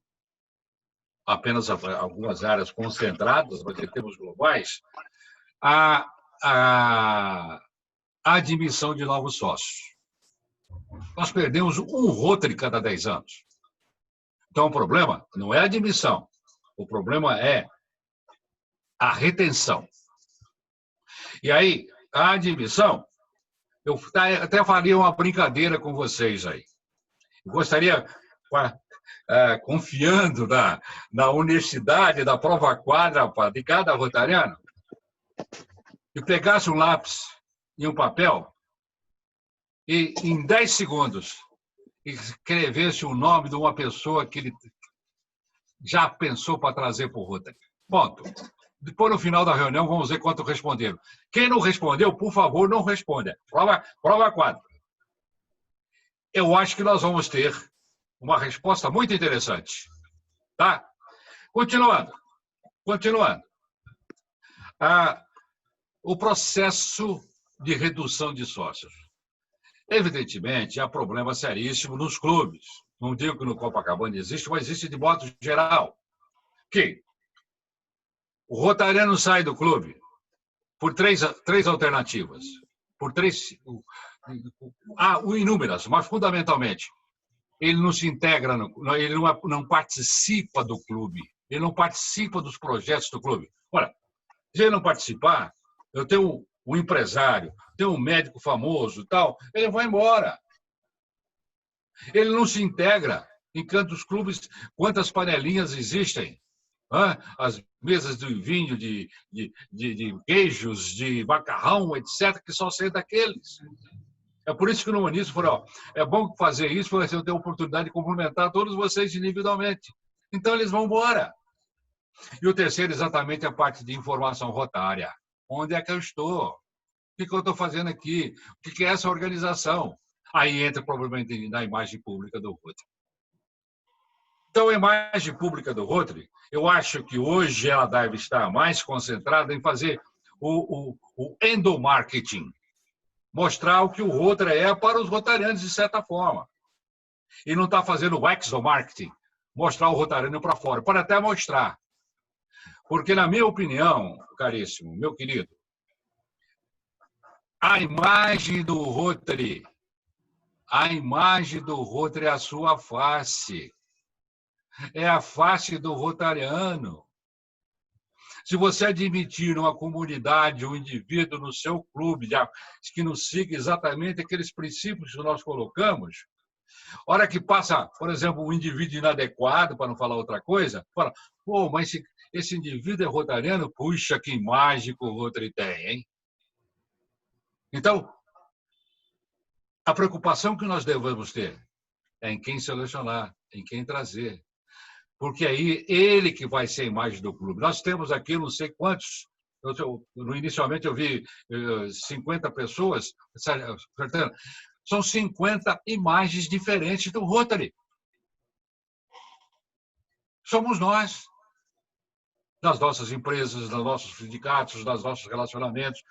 Speaker 6: apenas algumas áreas concentradas, mas em termos globais, a admissão de novos sócios. Nós perdemos um Rotary cada 10 anos. Então, o problema não é a admissão, o problema é a retenção. E aí, a admissão, eu até faria uma brincadeira com vocês aí. Eu gostaria, confiando na honestidade da prova quadra de cada rotariano, e pegasse um lápis e um papel e, em 10 segundos, escrevesse o nome de uma pessoa que ele já pensou para trazer para o Rotary. Ponto. Depois, no final da reunião, vamos ver quanto responderam. Quem não respondeu, por favor, não responda. Prova 4. Eu acho que nós vamos ter uma resposta muito interessante. Tá? Continuando. O processo de redução de sócios. Evidentemente, há problema seríssimo nos clubes. Não digo que no Copacabana existe, mas existe de modo geral. Que o rotariano sai do clube por três alternativas. Inúmeras, mas fundamentalmente. Ele não se integra, ele não participa do clube, ele não participa dos projetos do clube. Ora, se ele não participar, eu tenho um empresário, tenho um médico famoso e tal, ele vai embora. Ele não se integra. Em tantos clubes, quantas panelinhas existem? As mesas de vinho, de queijos, de macarrão, etc., que só saem daqueles. É por isso que no Humanismo falou, é bom fazer isso, porque eu tenho a oportunidade de cumprimentar todos vocês individualmente. Então, eles vão embora. E o terceiro, exatamente, é a parte de informação rotária. Onde é que eu estou? O que eu estou fazendo aqui? O que é essa organização? Aí entra, provavelmente, na imagem pública do Rotary. Então, a imagem pública do Rotary, eu acho que hoje ela deve estar mais concentrada em fazer o endomarketing. Mostrar o que o Rotary é para os rotarianos, de certa forma. E não está fazendo o exomarketing, mostrar o rotariano para fora. Pode até mostrar. Porque, na minha opinião, caríssimo, meu querido, a imagem do Rotary é a sua face. É a face do rotariano. Se você admitir uma comunidade, um indivíduo no seu clube, que não siga exatamente aqueles princípios que nós colocamos, hora que passa, por exemplo, um indivíduo inadequado, para não falar outra coisa, fala, pô, mas esse indivíduo é rotariano? Puxa, que imagem que o Rotary tem, hein? Então, a preocupação que nós devemos ter é em quem selecionar, em quem trazer. Porque aí ele que vai ser a imagem do clube. Nós temos aqui não sei quantos, inicialmente eu vi 50 pessoas, são 50 imagens diferentes do Rotary. Somos nós, nas nossas empresas, nos nossos sindicatos, nos nossos relacionamentos,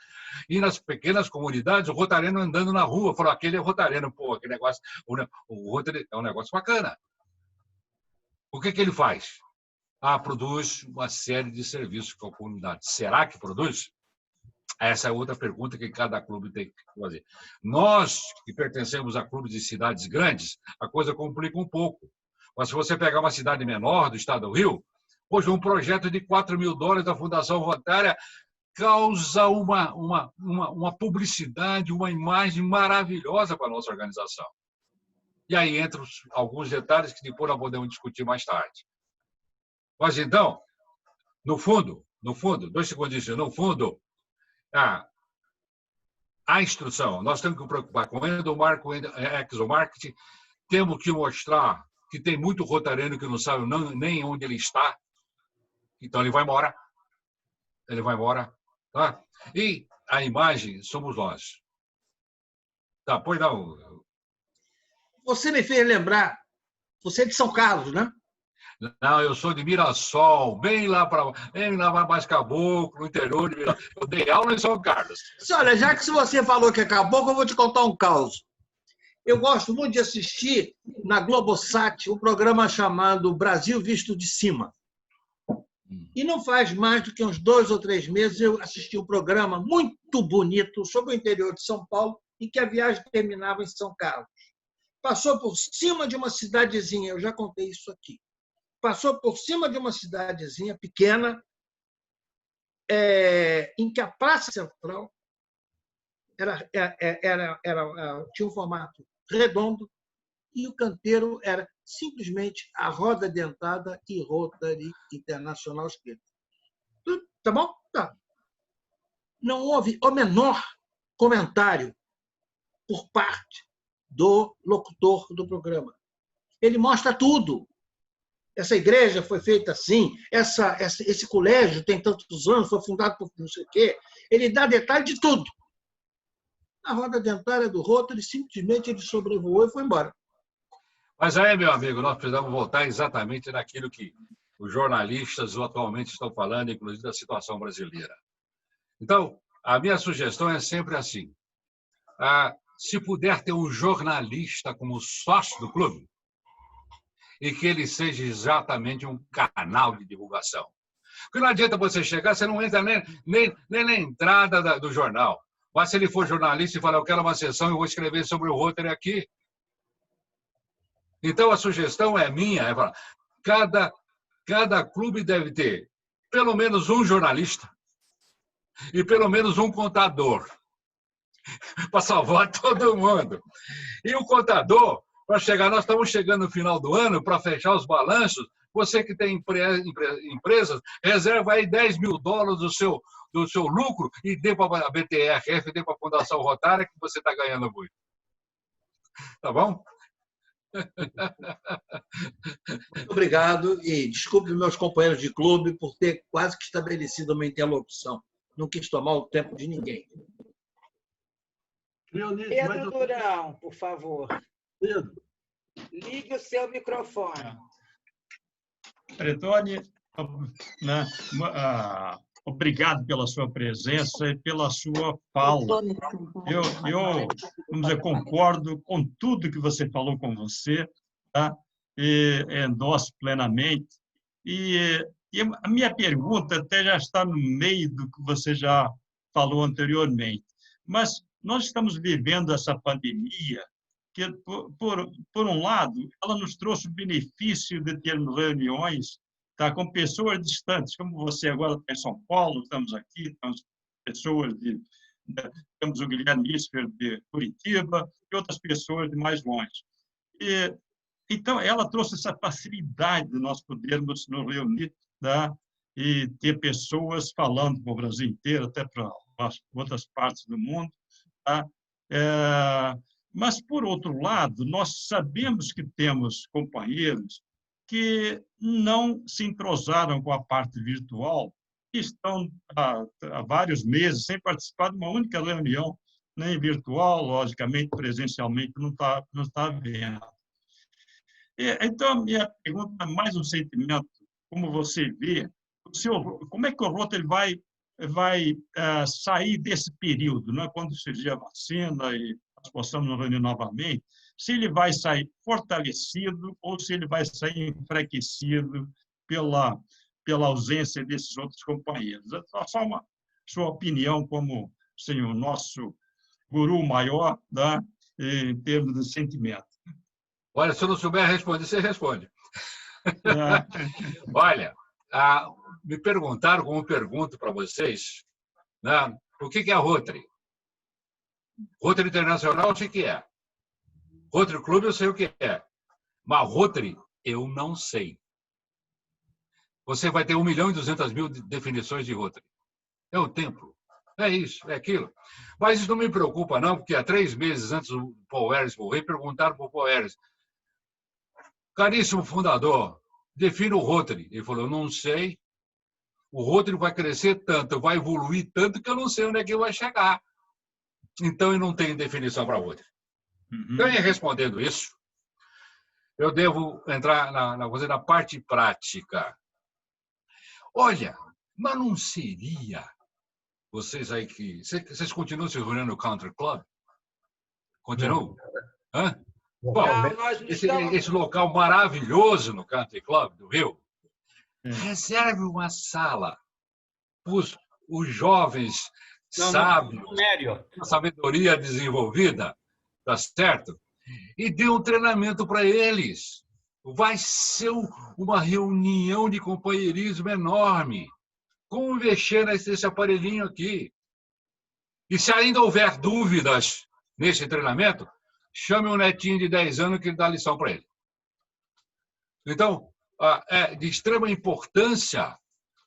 Speaker 6: e nas pequenas comunidades, o rotariano andando na rua, falou, aquele é rotariano, pô, aquele negócio, o Rotary é um negócio bacana. O que ele faz? Produz uma série de serviços com a comunidade. Será que produz? Essa é outra pergunta que cada clube tem que fazer. Nós, que pertencemos a clubes de cidades grandes, a coisa complica um pouco. Mas se você pegar uma cidade menor do estado do Rio, hoje um projeto de $4 mil da Fundação Rotária causa uma publicidade, uma imagem maravilhosa para a nossa organização. E aí entram alguns detalhes que depois nós podemos discutir mais tarde. Mas então, no fundo, 2 segundinhos, no fundo, a instrução, nós temos que nos preocupar com o endomarketing, exomarketing, temos que mostrar que tem muito rotariano que não sabe nem onde ele está, então ele vai embora. Tá? E a imagem somos nós. Tá, pois não.
Speaker 7: Você me fez lembrar, você é de São Carlos, né?
Speaker 6: Não, eu sou de Mirassol, bem lá mais caboclo, no interior de Mirassol. Eu dei aula em São Carlos.
Speaker 7: Olha, já que você falou que é caboclo, eu vou te contar um caos. Eu gosto muito de assistir na Globosat um programa chamado Brasil Visto de Cima. E não faz mais do que uns 2 ou 3 meses eu assisti um programa muito bonito sobre o interior de São Paulo, em que a viagem terminava em São Carlos. Passou por cima de uma cidadezinha, eu já contei isso aqui. Passou por cima de uma cidadezinha pequena, em que a Praça Central tinha um formato redondo e o canteiro era simplesmente a roda dentada e Rotary Internacional escrita. Tá bom? Tá. não houve o menor comentário por parte do locutor do programa. Ele mostra tudo. Essa igreja foi feita assim, esse colégio tem tantos anos, foi fundado por não sei o quê. Ele dá detalhe de tudo. Na roda dentária do Rotary, simplesmente ele sobrevoou e foi embora.
Speaker 6: Mas aí, meu amigo, nós precisamos voltar exatamente naquilo que os jornalistas atualmente estão falando, inclusive da situação brasileira. Então, a minha sugestão é sempre assim. Se puder ter um jornalista como sócio do clube, e que ele seja exatamente um canal de divulgação. Porque não adianta você chegar, você não entra nem na entrada do jornal. Mas se ele for jornalista e falar, eu quero uma sessão, eu vou escrever sobre o Rotary aqui. Então, a sugestão é minha, é falar, cada clube deve ter pelo menos um jornalista e pelo menos um contador para salvar todo mundo. E o contador, para chegar, nós estamos chegando no final do ano, para fechar os balanços, você que tem empresas, reserva aí $10 mil do seu lucro e dê para a BTRF, dê para a Fundação Rotária, que você está ganhando muito. Tá bom?
Speaker 7: Muito obrigado e desculpe meus companheiros de clube por ter quase que estabelecido uma interlocução. Não quis tomar o tempo de ninguém.
Speaker 3: Pedro Durão, por favor.
Speaker 1: Pedro.
Speaker 3: Ligue o seu microfone.
Speaker 8: Pretoni, obrigado pela sua presença e pela sua fala. Eu vamos dizer, concordo com tudo que você falou com você, tá? E endosso plenamente. E a minha pergunta até já está no meio do que você já falou anteriormente. Mas nós estamos vivendo essa pandemia que, por um lado, ela nos trouxe o benefício de termos reuniões, tá, com pessoas distantes, como você agora está em São Paulo, estamos aqui, temos pessoas temos o Guilherme Isfer de Curitiba e outras pessoas de mais longe. Então, ela trouxe essa facilidade de nós podermos nos reunir, tá, e ter pessoas falando para o Brasil inteiro, até para outras partes do mundo. Tá? Mas, por outro lado, nós sabemos que temos companheiros que não se entrosaram com a parte virtual, que estão há vários meses sem participar de uma única reunião, nem virtual, logicamente, presencialmente, não está havendo. Então, a minha pergunta é mais um sentimento, como você vê, como é que o Rotary vai sair desse período, né? Quando surgir a vacina e nós possamos nos reunir novamente, se ele vai sair fortalecido ou se ele vai sair enfraquecido pela ausência desses outros companheiros. Só uma sua opinião como assim, o nosso guru maior, né? Em termos de sentimento.
Speaker 6: Olha, se eu não souber responder, você responde. Olha, me perguntaram, como pergunto para vocês, né, o que é a Rotary? Rotary Internacional eu sei o que é. Rotary Clube eu sei o que é. Mas Rotary eu não sei. Você vai ter 1.200.000 definições de Rotary. É o templo. É isso, é aquilo. Mas isso não me preocupa, não, porque há 3 meses antes do Paul Harris morrer, perguntaram para o Paul Harris, caríssimo fundador, defina o Rotary. Ele falou, não sei. O Rotary vai crescer tanto, vai evoluir tanto que eu não sei onde é que vai chegar. Então, eu não tenho definição para Rotary. Então, respondendo isso, eu devo entrar na parte prática. Olha, mas não seria... Vocês aí que... Vocês continuam se reunindo no Country Club? Continuam? Hã? Bom, esse local maravilhoso no Country Club do Rio, reserve uma sala para os jovens sábios, com sabedoria desenvolvida, tá certo? E dê um treinamento para eles. Vai ser uma reunião de companheirismo enorme. Como mexer nesse aparelhinho aqui? E se ainda houver dúvidas nesse treinamento, chame um netinho de 10 anos que ele dá lição para ele. Então, é de extrema importância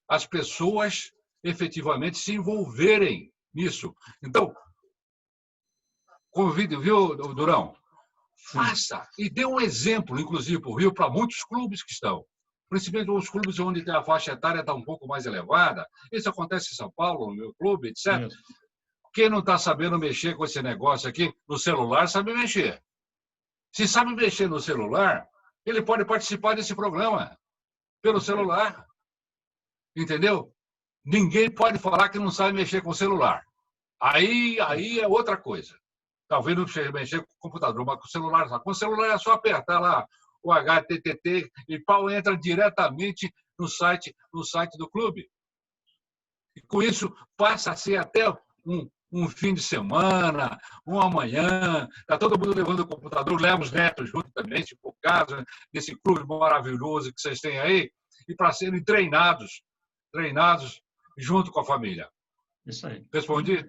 Speaker 6: as pessoas efetivamente se envolverem nisso. Então, convido, viu, Durão? Faça e dê um exemplo, inclusive, para o Rio, para muitos clubes que estão. Principalmente os clubes onde a faixa etária está um pouco mais elevada. Isso acontece em São Paulo, no meu clube, etc.
Speaker 8: Isso.
Speaker 6: Quem não está sabendo mexer com esse negócio aqui, no celular, sabe mexer. Se sabe mexer no celular, ele pode participar desse programa pelo celular. Entendeu? Ninguém pode falar que não sabe mexer com o celular. Aí é outra coisa. Talvez não seja mexer com o computador, mas com o celular. Com o celular é só apertar lá o HTTP e pau entra diretamente no site do clube. E com isso passa a ser até um fim de semana, uma manhã, está todo mundo levando o computador, leva os netos junto também, se for o caso, desse clube maravilhoso que vocês têm aí, e para serem treinados junto com a família.
Speaker 8: Isso aí.
Speaker 6: Respondi?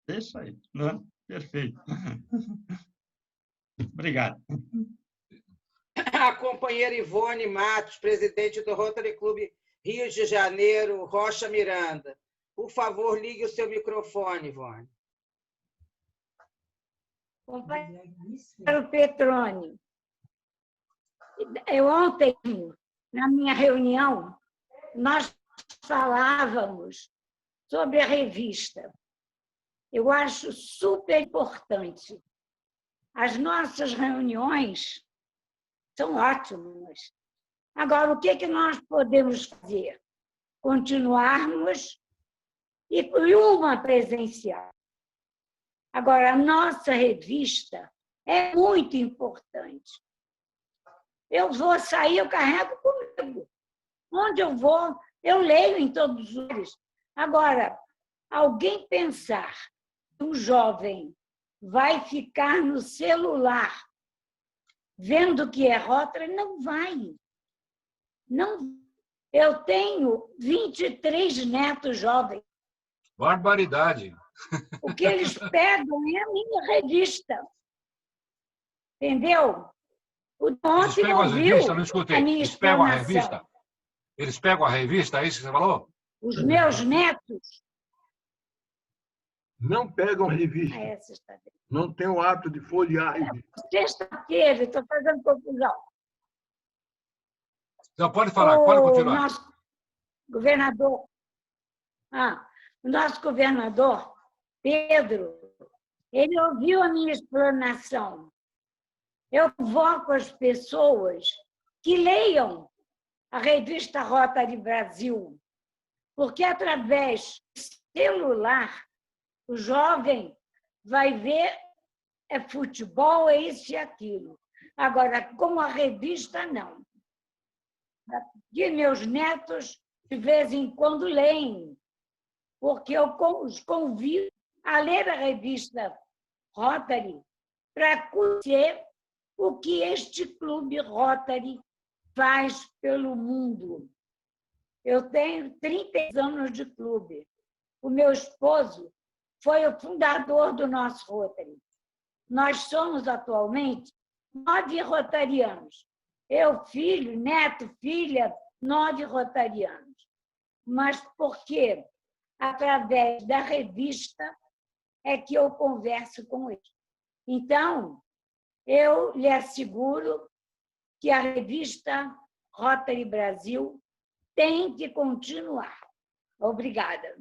Speaker 8: Isso aí. Né? Perfeito. Obrigado.
Speaker 3: A companheira Ivone Matos, presidente do Rotary Clube Rio de Janeiro, Rocha Miranda. Por favor, ligue o seu microfone, Ivone.
Speaker 9: Companheiro Petroni, ontem, na minha reunião, nós falávamos sobre a revista. Eu acho super importante. As nossas reuniões são ótimas. Agora, o que nós podemos fazer? Continuarmos e uma presencial. Agora, a nossa revista é muito importante. Eu vou sair, eu carrego comigo. Onde eu vou, eu leio em todos os lugares. Agora, alguém pensar que um jovem vai ficar no celular vendo que é Rotary, não vai. Não. Eu tenho 23 netos jovens.
Speaker 6: Barbaridade.
Speaker 9: O que eles pegam é a minha revista. Entendeu?
Speaker 6: Eles pegam as revistas, não escutei. Eles pegam a revista? Eles pegam a revista, é isso que você falou?
Speaker 9: Os meus netos.
Speaker 1: Não pegam revista. Não tem o hábito de folhear a revista.
Speaker 9: Sexta-feira, estou fazendo confusão.
Speaker 6: Não, pode falar, pode continuar.
Speaker 9: Nosso governador, o nosso governador, Pedro, ele ouviu a minha explanação. Eu invoco as pessoas que leiam a revista Rotary Brasil, porque através do celular o jovem vai ver futebol, é isso e aquilo. Agora, com a revista, não. E meus netos, de vez em quando, leem, porque eu os convido a ler a revista Rotary para conhecer o que este clube Rotary faz pelo mundo. Eu tenho 30 anos de clube. O meu esposo foi o fundador do nosso Rotary. Nós somos, atualmente, 9 rotarianos. Eu, filho, neto, filha, 9 rotarianos. Mas porque, através da revista, é que eu converso com eles. Então, eu lhe asseguro que a revista Rotary Brasil tem que continuar. Obrigada.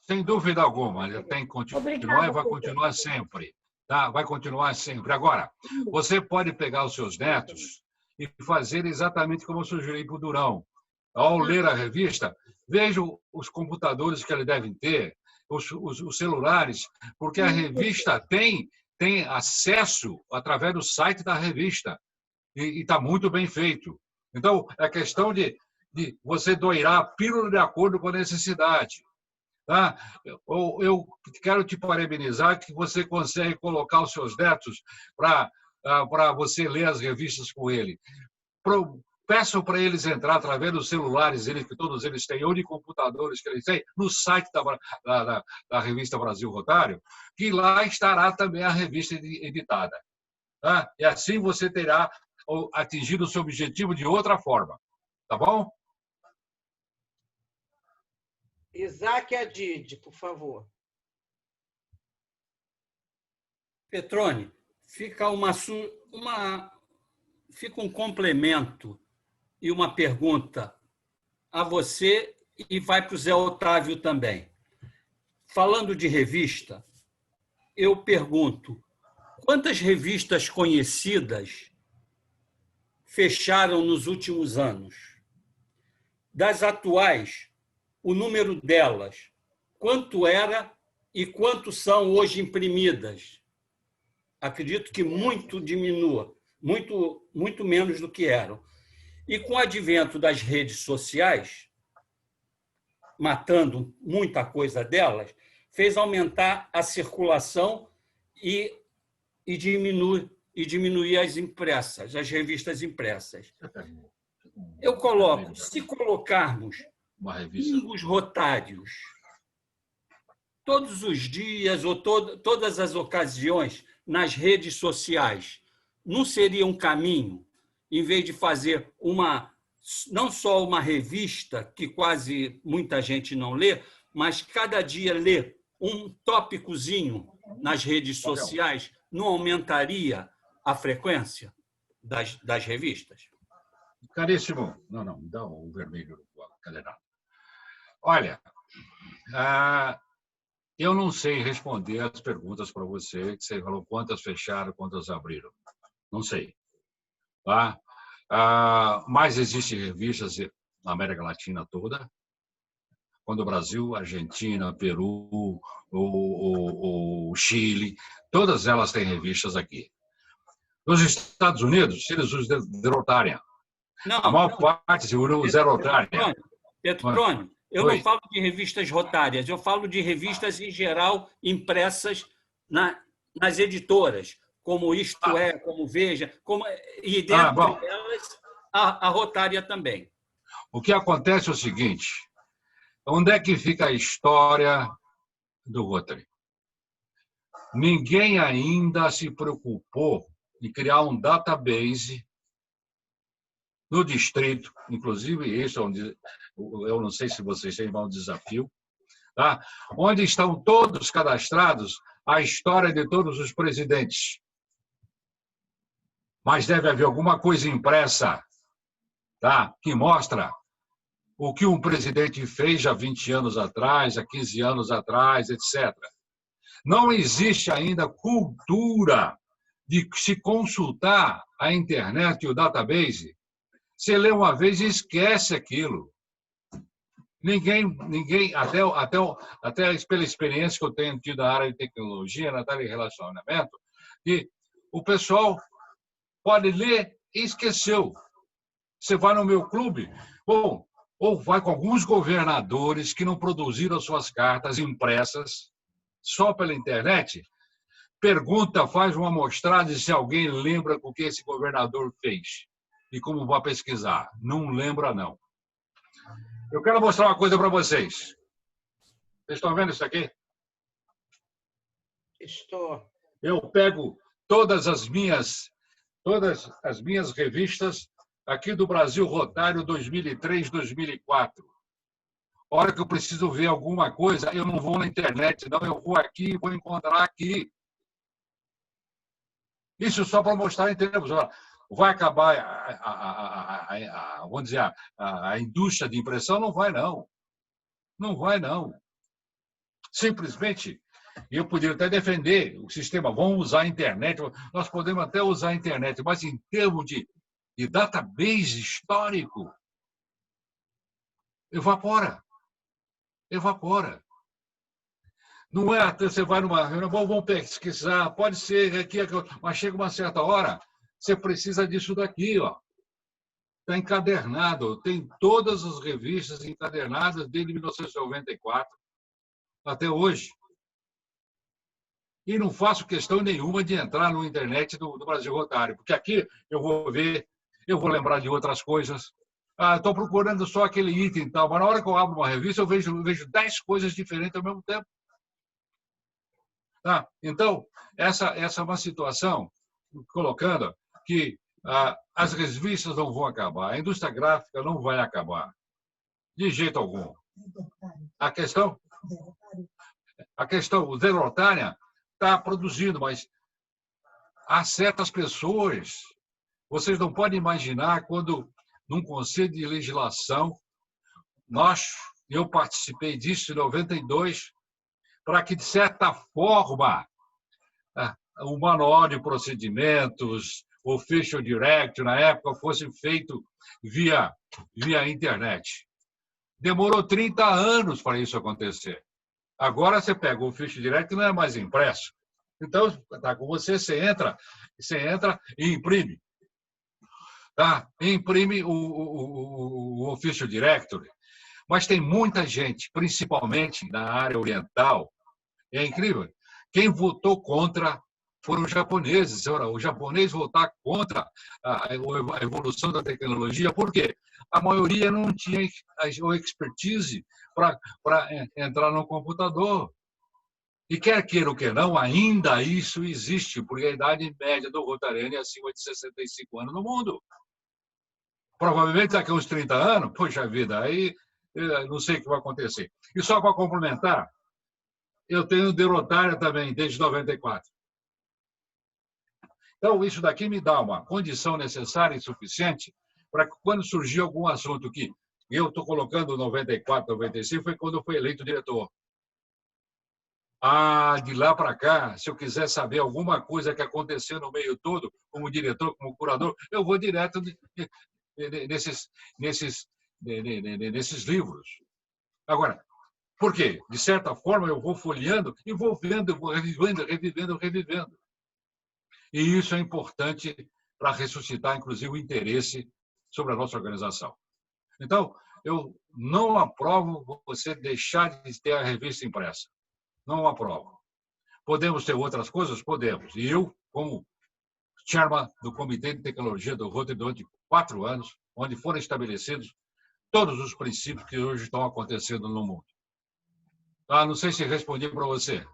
Speaker 6: Sem dúvida alguma, ele tem que continuar e vai continuar sempre. Tá? Vai continuar sempre. Agora, você pode pegar os seus netos e fazer exatamente como eu sugeri para o Durão. Ao ler a revista, vejam os computadores que eles devem ter, os celulares, porque a revista tem acesso através do site da revista e está muito bem feito. Então, é questão de você doirar a pílula de acordo com a necessidade. Tá? Eu quero te parabenizar que você consegue colocar os seus netos para você ler as revistas com ele. Peçam para eles entrar através dos celulares que todos eles têm, ou de computadores que eles têm, no site da revista Brasil Rotário, que lá estará também a revista editada. Tá? E assim você terá atingido o seu objetivo de outra forma. Tá bom?
Speaker 3: Isaac Adid, por favor.
Speaker 5: Petrone, fica fica um complemento e uma pergunta a você e vai para o Zé Otávio também. Falando de revista, eu pergunto, quantas revistas conhecidas fecharam nos últimos anos? Das atuais, o número delas, quanto era e quanto são hoje imprimidas? Acredito que muito diminua, muito menos do que eram. E com o advento das redes sociais, matando muita coisa delas, fez aumentar a circulação e diminuir as impressas, as revistas impressas. Eu coloco, se colocarmos pingos rotários todos os dias ou todas as ocasiões nas redes sociais, não seria um caminho, em vez de fazer não só uma revista, que quase muita gente não lê, mas cada dia ler um tópicozinho nas redes sociais, não aumentaria a frequência das revistas?
Speaker 6: Caríssimo, não, me dá o vermelho, cadernado. Olha, eu não sei responder as perguntas para você, que você falou quantas fecharam, quantas abriram. Não sei. Tá? Mas existem revistas na América Latina toda, quando o Brasil, Argentina, Peru, o Chile, todas elas têm revistas aqui. Nos Estados Unidos, eles usam Zerotária. A maior parte se usa Zerotária.
Speaker 5: Petrone, eu não falo de revistas rotárias, eu falo de revistas em geral impressas nas editoras, como Isto É, como Veja, e dentro delas a rotária também.
Speaker 6: O que acontece é o seguinte, onde é que fica a história do Rotary? Ninguém ainda se preocupou em criar um database no distrito, inclusive isso é eu não sei se vocês têm um desafio, tá? Onde estão todos cadastrados a história de todos os presidentes. Mas deve haver alguma coisa impressa, tá? Que mostra o que um presidente fez há 20 anos atrás, há 15 anos atrás, etc. Não existe ainda cultura de se consultar a internet e o database. Você lê uma vez e esquece aquilo. Ninguém até pela experiência que eu tenho tido na área de tecnologia, na área de relacionamento, que o pessoal pode ler e esqueceu. Você vai no meu clube, ou vai com alguns governadores que não produziram suas cartas impressas só pela internet, pergunta, faz uma amostragem se alguém lembra o que esse governador fez e como vai pesquisar. Não lembra, não. Eu quero mostrar uma coisa para vocês. Vocês estão vendo isso aqui?
Speaker 3: Estou.
Speaker 6: Eu pego todas as minhas revistas aqui do Brasil Rotário 2003, 2004. A hora que eu preciso ver alguma coisa, eu não vou na internet, não, eu vou aqui e vou encontrar aqui. Isso só para mostrar em termos. Vai acabar vamos dizer, a indústria de impressão? Não vai, não. Não vai, não. Simplesmente, eu poderia até defender o sistema, vamos usar a internet, nós podemos até usar a internet, mas em termos de database histórico, evapora. Evapora. Não é até você vai numa reunião, vamos pesquisar, pode ser aqui, mas chega uma certa hora, você precisa disso daqui, ó. Está encadernado, tem todas as revistas encadernadas desde 1994 até hoje. E não faço questão nenhuma de entrar na internet do Brasil Rotário, porque aqui eu vou ver, eu vou lembrar de outras coisas. Estou procurando só aquele item e tal, mas na hora que eu abro uma revista, eu vejo 10 coisas diferentes ao mesmo tempo. Tá? Então, essa é uma situação colocando que as revistas não vão acabar, a indústria gráfica não vai acabar, de jeito algum. A questão, o Zé Rotária está produzindo, mas há certas pessoas, vocês não podem imaginar quando, num conselho de legislação, eu participei disso em 92, para que, de certa forma, o manual de procedimentos, o Official Direct, na época, fosse feito via internet. Demorou 30 anos para isso acontecer. Agora você pega o Official Direct, não é mais impresso. Então, tá com você entra e imprime. Tá? Imprime o Official Directory. Mas tem muita gente, principalmente na área oriental, é incrível. Quem votou contra foram os japoneses. O japonês votar contra a evolução da tecnologia, por quê? A maioria não tinha a expertise para entrar no computador. E quer queira ou quer não, ainda isso existe, porque a idade média do rotariano é acima de 65 anos no mundo. Provavelmente daqui a uns 30 anos, poxa vida, aí não sei o que vai acontecer. E só para complementar, eu tenho de Rotária também, desde 94. Então, isso daqui me dá uma condição necessária e suficiente para que, quando surgir algum assunto que eu estou colocando 94, 95, foi quando eu fui eleito diretor. De lá para cá, se eu quiser saber alguma coisa que aconteceu no meio todo, como diretor, como curador, eu vou direto nesses livros. Agora, por quê? De certa forma, eu vou folheando e vou vendo, vou revivendo. E isso é importante para ressuscitar, inclusive, o interesse sobre a nossa organização. Então, eu não aprovo você deixar de ter a revista impressa. Não aprovo. Podemos ter outras coisas? Podemos. E eu, como chairman do Comitê de Tecnologia do Rotary durante 4 anos, onde foram estabelecidos todos os princípios que hoje estão acontecendo no mundo. Não sei se respondi para você.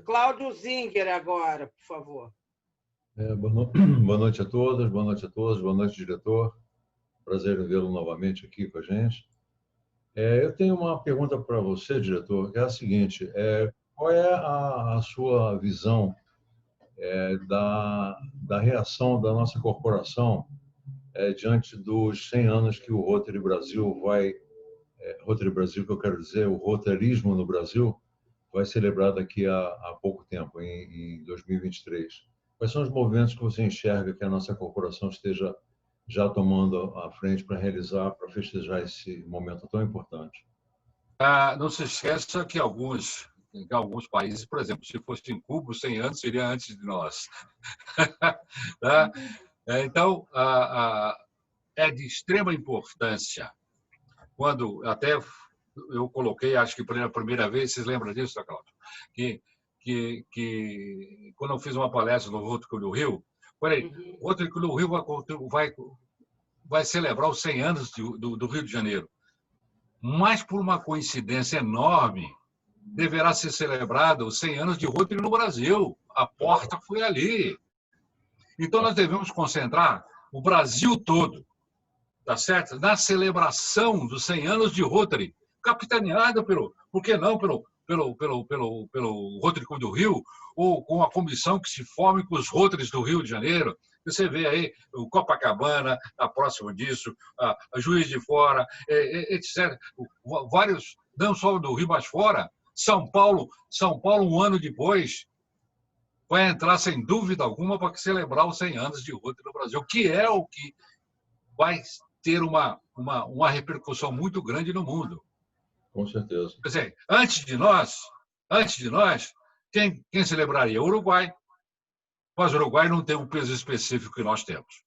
Speaker 3: Cláudio Zinger agora, por favor.
Speaker 4: Boa noite a todas, boa noite a todos, boa noite, diretor. Prazer em vê-lo novamente aqui com a gente. Eu tenho uma pergunta para você, diretor, que é a seguinte: qual é a sua visão da reação da nossa corporação diante dos 100 anos que o Rotary Brasil Rotary Brasil, que eu quero dizer, o rotarismo no Brasil, vai celebrar daqui a pouco tempo, em 2023. Quais são os movimentos que você enxerga que a nossa corporação esteja já tomando à frente para festejar esse momento tão importante?
Speaker 6: Não se esqueça que alguns países, por exemplo, se fosse em Cuba, 100 anos seria antes de nós. Tá? Então, é de extrema importância, quando até eu coloquei, acho que pela primeira vez, vocês lembram disso, Cláudio? Que quando eu fiz uma palestra no Rotary Club do Rio, falei, o Rotary Club do Rio vai celebrar os 100 anos do Rio de Janeiro. Mas, por uma coincidência enorme, deverá ser celebrado os 100 anos de Rotary no Brasil. A porta foi ali. Então, nós devemos concentrar o Brasil todo, tá certo? Na celebração dos 100 anos de Rotary, capitaneado por que não, pelo Rotary Club do Rio, ou com a comissão que se forme com os Rotarys do Rio de Janeiro. Você vê aí o Copacabana, está próximo disso, a Juiz de Fora, etc. Vários, não só do Rio, mas fora. São Paulo, um ano depois, vai entrar, sem dúvida alguma, para celebrar os 100 anos de Rotary no Brasil, que é o que vai ter uma repercussão muito grande no mundo.
Speaker 4: Com certeza.
Speaker 6: Quer dizer, antes de nós, quem celebraria? O Uruguai. Mas o Uruguai não tem o peso específico que nós temos.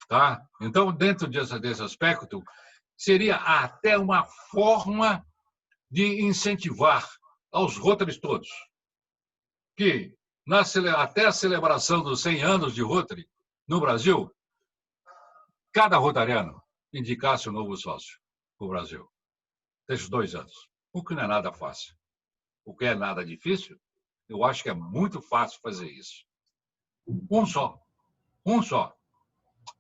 Speaker 6: Tá? Então, dentro desse aspecto, seria até uma forma de incentivar aos Rotarys todos que, até a celebração dos 100 anos de Rotary no Brasil, cada rotariano indicasse um novo sócio para o Brasil, desses 2 anos. O que não é nada fácil. O que é nada difícil, eu acho que é muito fácil fazer isso. Um só. Um só.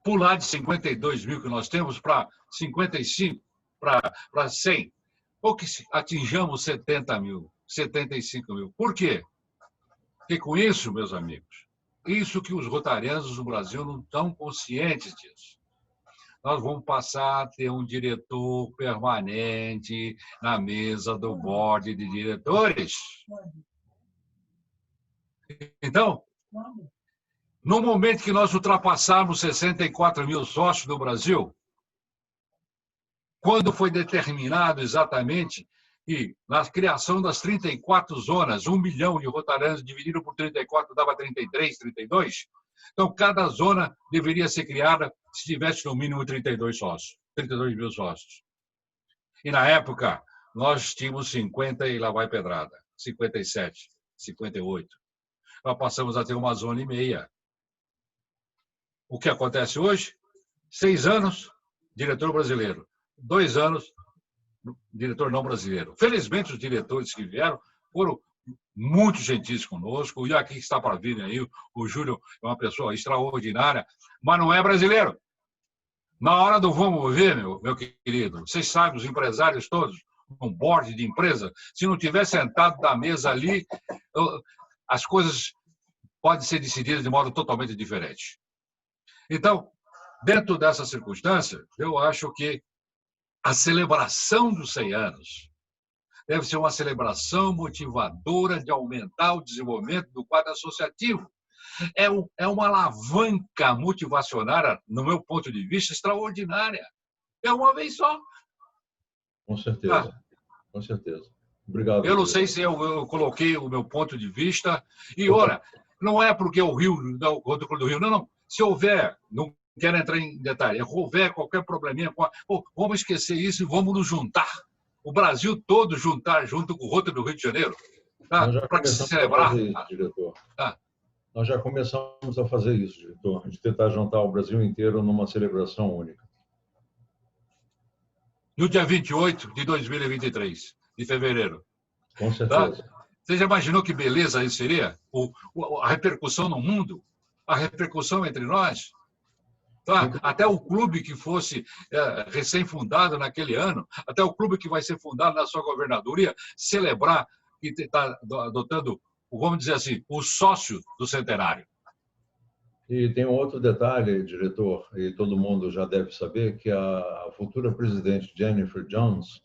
Speaker 6: Pular de 52 mil que nós temos para 55, para 100. Ou que atinjamos 70 mil, 75 mil. Por quê? Porque com isso, meus amigos, isso que os rotarianos no Brasil não estão conscientes disso. Nós vamos passar a ter um diretor permanente na mesa do board de diretores. Então, no momento que nós ultrapassarmos 64 mil sócios no Brasil, quando foi determinado exatamente que na criação das 34 zonas, 1 milhão de rotarianos dividido por 34 dava 33, 32, então cada zona deveria ser criada se tivesse no mínimo 32 sócios, 32 mil sócios. E na época, nós tínhamos 50 e lá vai pedrada, 57, 58. Nós passamos a ter 1,5 zona. O que acontece hoje? 6 anos, diretor brasileiro. 2 anos, diretor não brasileiro. Felizmente, os diretores que vieram foram muito gentis conosco. E aqui está para vir aí, o Júlio é uma pessoa extraordinária, mas não é brasileiro. Na hora do vamos ver, meu querido, vocês sabem, os empresários todos, um board de empresa, se não tiver sentado na mesa ali, as coisas podem ser decididas de modo totalmente diferente. Então, dentro dessa circunstância, eu acho que a celebração dos 100 anos deve ser uma celebração motivadora de aumentar o desenvolvimento do quadro associativo. É uma alavanca motivacionária, no meu ponto de vista, extraordinária. É uma vez só.
Speaker 4: Com certeza. Com certeza. Obrigado.
Speaker 6: Eu não sei se eu coloquei o meu ponto de vista. E, ora, não é porque o Rio, não, outro clube do Rio, não. Se houver, não quero entrar em detalhe, se houver qualquer probleminha, vamos esquecer isso e vamos nos juntar. O Brasil todo juntar junto com o Rotary do Rio de Janeiro, tá? Para se celebrar.
Speaker 4: Isso, diretor. Tá. Nós já começamos a fazer isso, diretor, de tentar juntar o Brasil inteiro numa celebração única.
Speaker 6: No dia 28 de 2023, de fevereiro.
Speaker 4: Com certeza.
Speaker 6: Tá? Você já imaginou que beleza isso seria? A repercussão no mundo? A repercussão entre nós? Tá? Até o clube que fosse recém-fundado naquele ano, até o clube que vai ser fundado na sua governadoria, celebrar que está adotando, vamos dizer assim, o sócio do centenário.
Speaker 4: E tem um outro detalhe, diretor, e todo mundo já deve saber, que a futura presidente Jennifer Jones,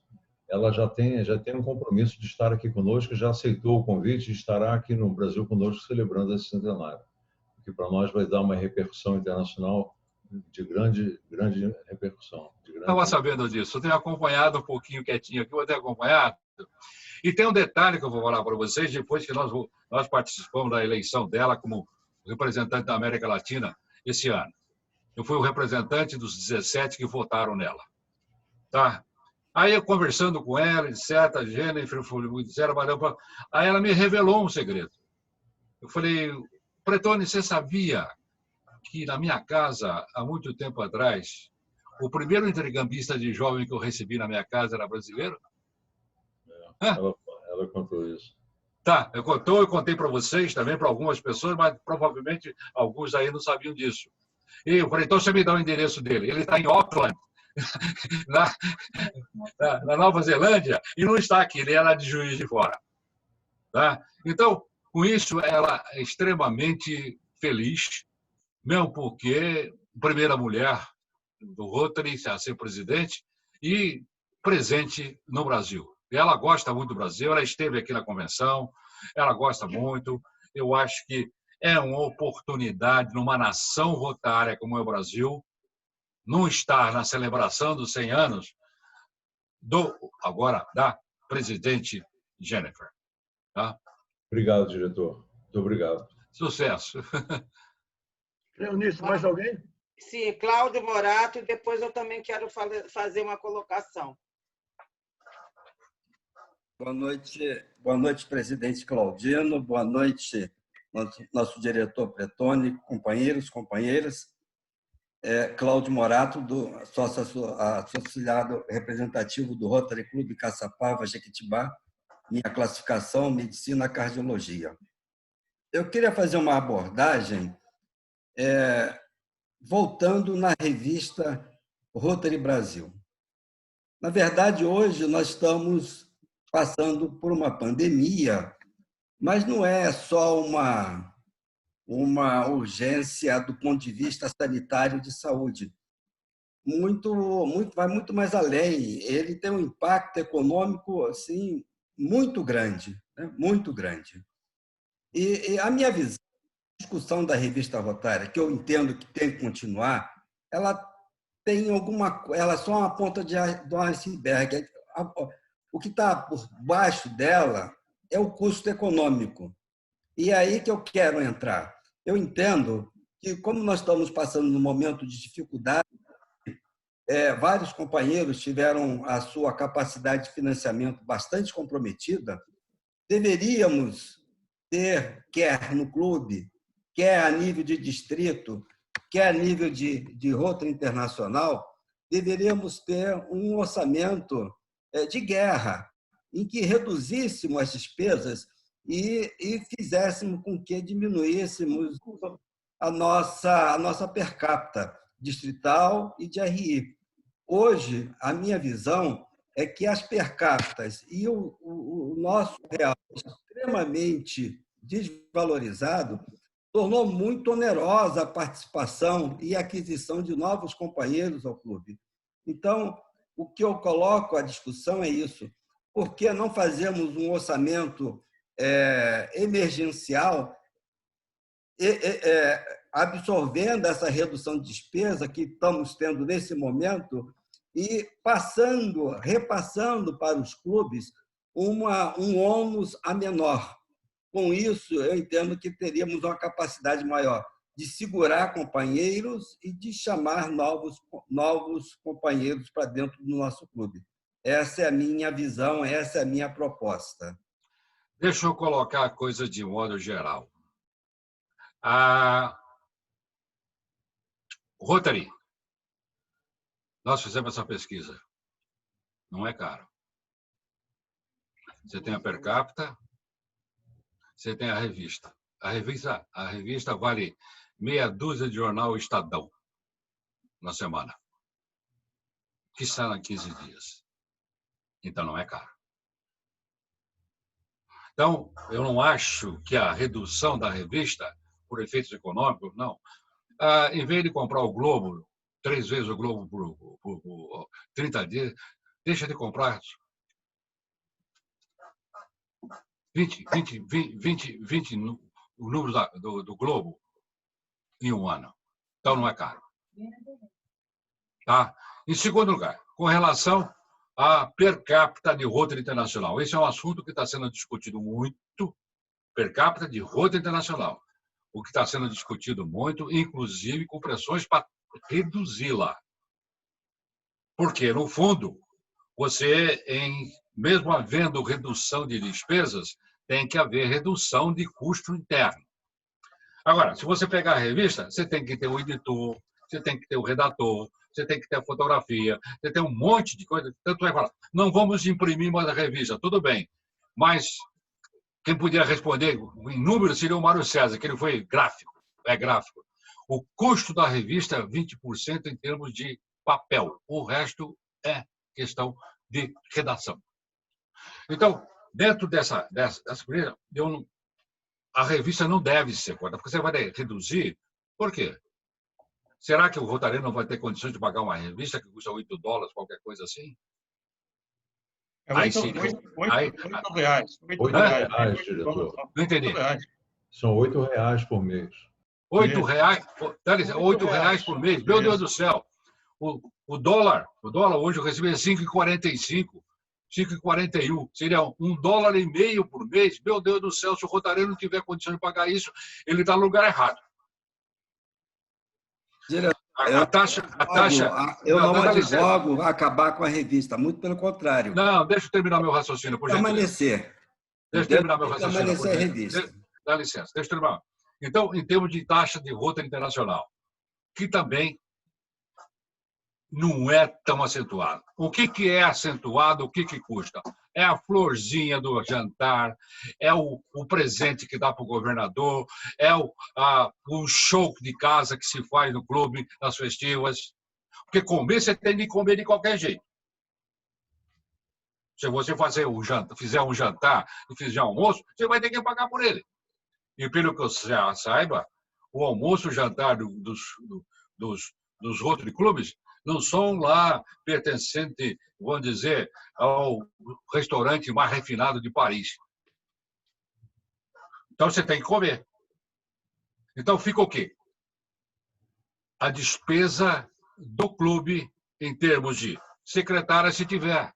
Speaker 4: ela já tem um compromisso de estar aqui conosco, já aceitou o convite e estará aqui no Brasil conosco celebrando esse centenário, que para nós vai dar uma repercussão internacional de grande repercussão.
Speaker 6: Estava sabendo disso, eu tenho acompanhado um pouquinho quietinho aqui, vou ter acompanhado. E tem um detalhe que eu vou falar para vocês, depois que nós participamos da eleição dela como representante da América Latina esse ano. Eu fui o representante dos 17 que votaram nela. Tá? Aí eu conversando com ela, etc., Jennifer, aí ela me revelou um segredo. Eu falei, Pretoni, você sabia que na minha casa, há muito tempo atrás, o primeiro intercambista de jovem que eu recebi na minha casa era brasileiro?
Speaker 4: Ela contou isso.
Speaker 6: Tá, eu contei para vocês, também para algumas pessoas, mas provavelmente alguns aí não sabiam disso. E eu falei, então você me dá o endereço dele. Ele está em Auckland, na Nova Zelândia, e não está aqui, ele era de Juiz de Fora. Tá? Então, com isso, ela é extremamente feliz, mesmo porque primeira mulher do Rotary a ser presidente e presente no Brasil. Ela gosta muito do Brasil, ela esteve aqui na convenção, ela gosta muito. Eu acho que é uma oportunidade numa nação rotária como é o Brasil, não estar na celebração dos 100 anos da presidente Jennifer. Tá?
Speaker 4: Obrigado, diretor. Muito obrigado.
Speaker 6: Sucesso.
Speaker 1: Leonício, mais alguém?
Speaker 3: Sim, Cláudio Morato, e depois eu também quero fazer uma colocação.
Speaker 10: Boa noite, presidente Claudino, boa noite, nosso diretor Pretoni, companheiros, companheiras. Cláudio Morato, associado representativo do Rotary Clube Caçapava, Jequitibá, minha classificação, Medicina Cardiologia. Eu queria fazer uma abordagem voltando na revista Rotary Brasil. Na verdade, hoje nós estamos passando por uma pandemia, mas não é só uma urgência do ponto de vista sanitário de saúde. Vai muito mais além. Ele tem um impacto econômico assim muito grande, né? Muito grande. E a minha visão, a discussão da revista Rotária, que eu entendo que tem que continuar, ela é só uma ponta do iceberg. O que está por baixo dela é o custo econômico. E é aí que eu quero entrar. Eu entendo que, como nós estamos passando num momento de dificuldade, vários companheiros tiveram a sua capacidade de financiamento bastante comprometida, deveríamos ter, quer no clube, quer a nível de distrito, quer a nível de Rotary Internacional, deveríamos ter um orçamento de guerra, em que reduzíssemos as despesas e fizéssemos com que diminuíssemos a nossa per capita distrital e de RI. Hoje, a minha visão é que as per capitas e o nosso real extremamente desvalorizado tornou muito onerosa a participação e a aquisição de novos companheiros ao clube. Então, o que eu coloco à discussão é isso. Por que não fazemos um orçamento emergencial absorvendo essa redução de despesa que estamos tendo nesse momento e repassando para os clubes um ônus a menor. Com isso, eu entendo que teríamos uma capacidade maior de segurar companheiros e de chamar novos companheiros para dentro do nosso clube. Essa é a minha visão, essa é a minha proposta.
Speaker 6: Deixa eu colocar a coisa de modo geral. A Rotary, nós fizemos essa pesquisa. Não é caro. Você tem a per capita, você tem a revista. A revista vale meia dúzia de jornal Estadão na semana, que sai em 15 dias. Então, não é caro. Então, eu não acho que a redução da revista, por efeitos econômicos, não. Em vez de comprar o Globo, 3 vezes o Globo por 30 dias, deixa de comprar 20 números do Globo em um ano. Então, não é caro. Tá? Em segundo lugar, com relação à per capita de Rotary Internacional. Esse é um assunto que está sendo discutido muito, per capita de Rotary Internacional. O que está sendo discutido muito, inclusive com pressões para reduzi-la. Porque, no fundo, você, mesmo havendo redução de despesas, tem que haver redução de custo interno. Agora, se você pegar a revista, você tem que ter o editor, você tem que ter o redator, você tem que ter a fotografia, você tem um monte de coisa. Tanto vai falar, não vamos imprimir mais a revista, tudo bem. Mas quem podia responder em número seria o Mário César, que ele foi gráfico. O custo da revista é 20% em termos de papel. O resto é questão de redação. Então, dentro dessa primeira, a revista não deve ser cortada, porque você vai reduzir. Por quê? Será que o Rotariano não vai ter condições de pagar uma revista que custa $8, qualquer coisa assim?
Speaker 8: É R$ 8,
Speaker 4: diretor.
Speaker 6: Não entendi.
Speaker 4: São R$ 8 por mês.
Speaker 6: R$8 por mês? Meu Deus do céu. O dólar hoje eu recebi 5,45, 5,41. Seria $1,50 por mês. Meu Deus do céu, se o Rotariano não tiver condição de pagar isso, ele está no lugar errado. A taxa.
Speaker 10: Eu não advogo acabar com a revista, muito pelo contrário.
Speaker 6: Não, deixa eu terminar meu raciocínio, por gentileza.
Speaker 10: Permanecer.
Speaker 6: Deixa eu terminar meu raciocínio.
Speaker 10: Permanecer a revista.
Speaker 6: Dá licença, deixa eu terminar. Então, em termos de taxa de Rotary Internacional, que também não é tão acentuado. O que é acentuado, o que custa? É a florzinha do jantar, é o presente que dá para o governador, é o show de casa que se faz no clube, nas festivas. Porque comer, você tem de comer de qualquer jeito. Se você fizer um jantar e fizer um almoço, você vai ter que pagar por ele. E pelo que eu saiba, o almoço e o jantar dos Rotary Clubes não são lá pertencentes, vamos dizer, ao restaurante mais refinado de Paris. Então você tem que comer. Então fica o quê? A despesa do clube em termos de secretária, se tiver.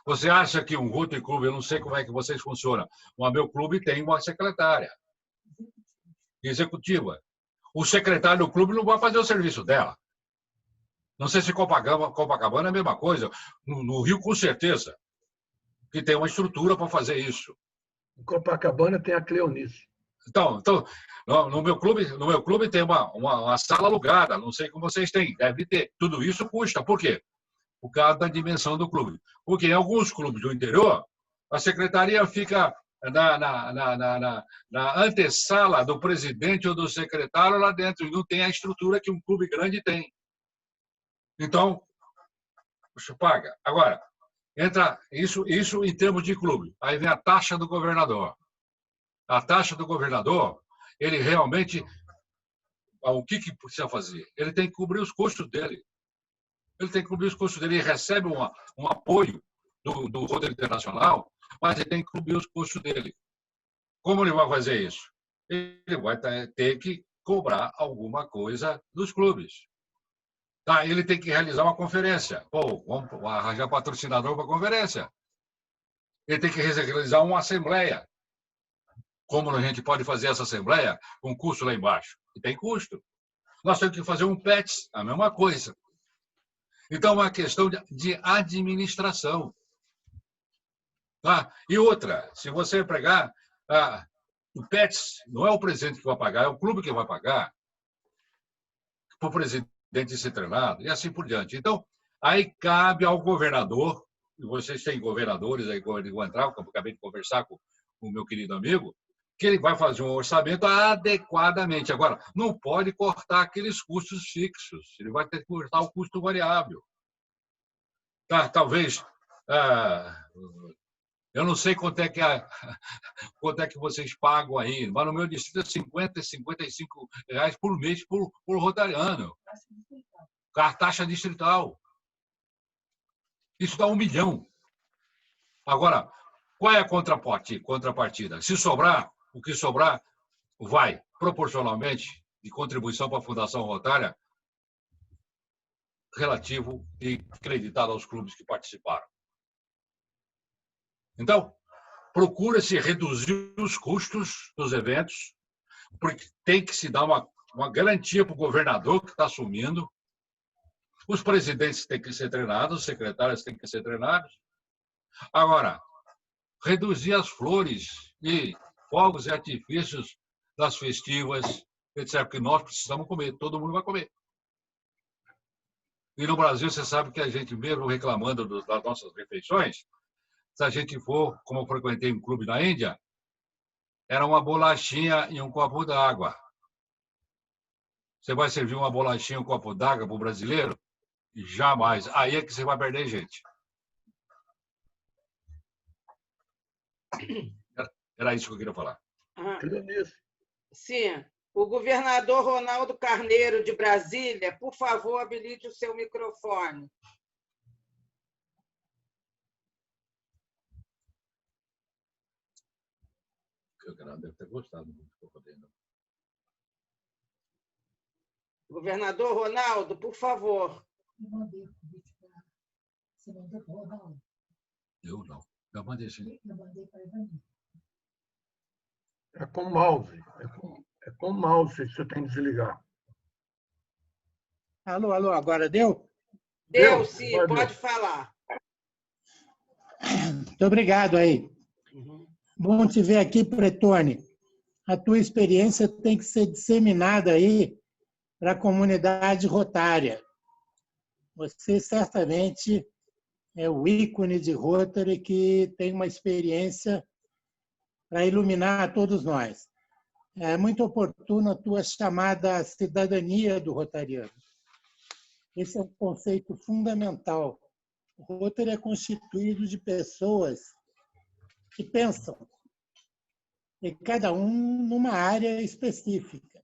Speaker 6: Você acha que um Rotary Clube, eu não sei como é que vocês funcionam, mas meu clube tem uma secretária executiva. O secretário do clube não vai fazer o serviço dela. Não sei se Copacabana é a mesma coisa. No Rio, com certeza, que tem uma estrutura para fazer isso.
Speaker 1: Em Copacabana tem a Cleonice.
Speaker 6: Então no meu clube tem uma sala alugada, não sei como vocês têm, deve ter. Tudo isso custa. Por quê? Por causa da dimensão do clube. Porque em alguns clubes do interior, a secretaria fica na antessala do presidente ou do secretário lá dentro, e não tem a estrutura que um clube grande tem. Então, você paga. Agora, entra isso em termos de clube. Aí vem a taxa do governador. A taxa do governador, ele realmente, o que precisa fazer? Ele tem que cobrir os custos dele. Ele recebe um apoio do Rotary Internacional, mas ele tem que cobrir os custos dele. Como ele vai fazer isso? Ele vai ter que cobrar alguma coisa dos clubes. Tá, ele tem que realizar uma conferência. Vamos arranjar patrocinador para a conferência. Ele tem que realizar uma assembleia. Como a gente pode fazer essa assembleia com custo lá embaixo? E tem custo. Nós temos que fazer um PETS, a mesma coisa. Então, é uma questão de administração. Tá? E outra, se você pegar, o PETS não é o presidente que vai pagar, é o clube que vai pagar para o presidente ser treinado, e assim por diante. Então, aí cabe ao governador, e vocês têm governadores aí, eu acabei de conversar com o meu querido amigo, que ele vai fazer um orçamento adequadamente. Agora, não pode cortar aqueles custos fixos, ele vai ter que cortar o custo variável. Tá, talvez, eu não sei quanto é que vocês pagam aí, mas no meu distrito é 50, 55 reais por mês por rotariano. Com a taxa distrital. Isso dá 1 milhão. Agora, qual é a contrapartida? Se sobrar, o que sobrar vai proporcionalmente de contribuição para a Fundação Rotária relativo e creditado aos clubes que participaram. Então, procura-se reduzir os custos dos eventos, porque tem que se dar uma garantia para o governador que está assumindo. Os presidentes têm que ser treinados, os secretários têm que ser treinados. Agora, reduzir as flores e fogos e artifícios das festivas, etc., porque nós precisamos comer, todo mundo vai comer. E no Brasil, você sabe que a gente, mesmo reclamando das nossas refeições, se a gente for, como eu frequentei um clube na Índia, era uma bolachinha e um copo d'água. Você vai servir uma bolachinha e um copo d'água para o brasileiro? Jamais. Aí é que você vai perder gente. Era isso que eu queria falar.
Speaker 3: Sim. O governador Ronaldo Carneiro, de Brasília, por favor, habilite o seu microfone.
Speaker 6: O governador deve ter gostado do que estou fazendo.
Speaker 3: Governador Ronaldo, por favor.
Speaker 11: Você mandou para o Ronaldo?
Speaker 6: Eu não. Eu mandei sim.
Speaker 11: Eu mandei para a Ivani.
Speaker 1: É com mouse. É com mouse que você tem que desligar.
Speaker 12: Alô, agora deu?
Speaker 3: Deu, sim, pode falar.
Speaker 12: Muito obrigado aí. Bom te ver aqui, Pretone. A tua experiência tem que ser disseminada aí para a comunidade rotária. Você certamente é o ícone de Rotary que tem uma experiência para iluminar todos nós. É muito oportuna a tua chamada cidadania do rotariano. Esse é um conceito fundamental. O Rotary é constituído de pessoas que pensam, e cada um numa área específica.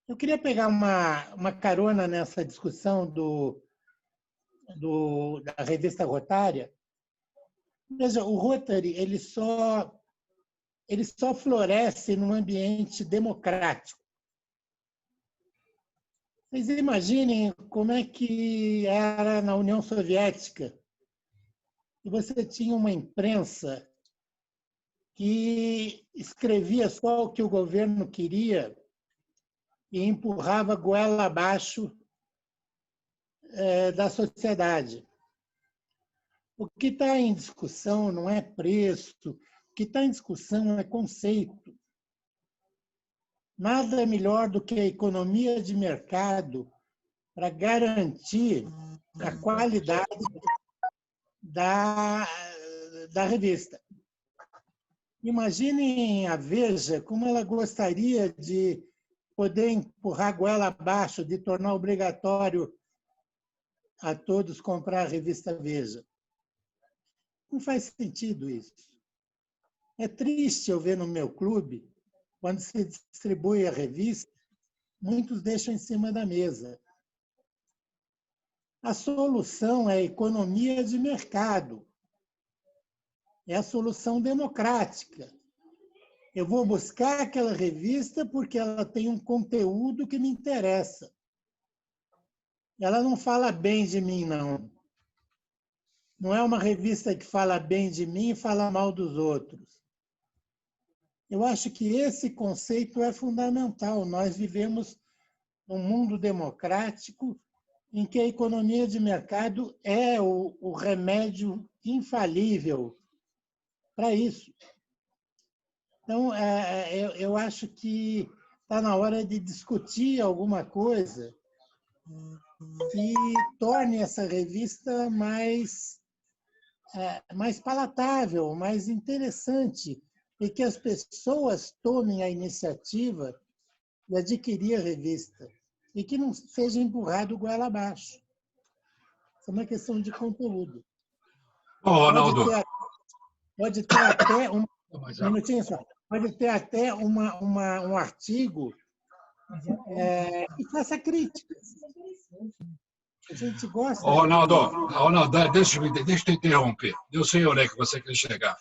Speaker 12: Eu queria pegar uma carona nessa discussão da revista Rotária. Veja, o Rotary ele só floresce num ambiente democrático. Vocês imaginem como é que era na União Soviética. E você tinha uma imprensa que escrevia só o que o governo queria e empurrava goela abaixo da sociedade. O que está em discussão não é preço, o que está em discussão é conceito. Nada melhor do que a economia de mercado para garantir a qualidade da revista. Imaginem a Veja como ela gostaria de poder empurrar a goela abaixo, de tornar obrigatório a todos comprar a revista Veja. Não faz sentido isso. É triste eu ver no meu clube, quando se distribui a revista, muitos deixam em cima da mesa. A solução é a economia de mercado. É a solução democrática. Eu vou buscar aquela revista porque ela tem um conteúdo que me interessa. Ela não fala bem de mim, não. Não é uma revista que fala bem de mim e fala mal dos outros. Eu acho que esse conceito é fundamental. Nós vivemos num mundo democrático em que a economia de mercado é o remédio infalível para isso. Então, eu acho que está na hora de discutir alguma coisa que torne essa revista mais palatável, mais interessante, e que as pessoas tomem a iniciativa de adquirir a revista e que não seja empurrado goela abaixo. Isso é uma questão de conteúdo.
Speaker 6: Ronaldo.
Speaker 12: Pode ter até um minutinho só. Pode ter até um artigo que faça críticas. A gente gosta.
Speaker 6: Ronaldo, deixa eu te interromper. Eu sei onde é que você quer chegar.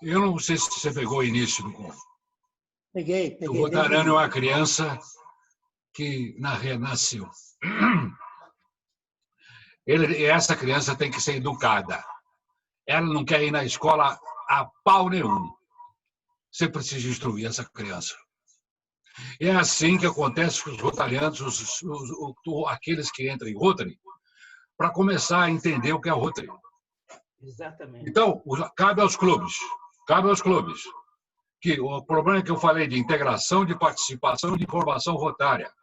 Speaker 6: Eu não sei se você pegou o início do curso.
Speaker 12: Peguei.
Speaker 6: O rotariano é uma criança que renasceu. Essa criança tem que ser educada. Ela não quer ir na escola a pau nenhum. Você precisa instruir essa criança. É assim que acontece com os rotarianos, aqueles que entram em Rotary, para começar a entender o que é Rotary.
Speaker 3: Exatamente.
Speaker 6: Então, cabe aos clubes, que o problema que eu falei de integração, de participação, de informação rotária.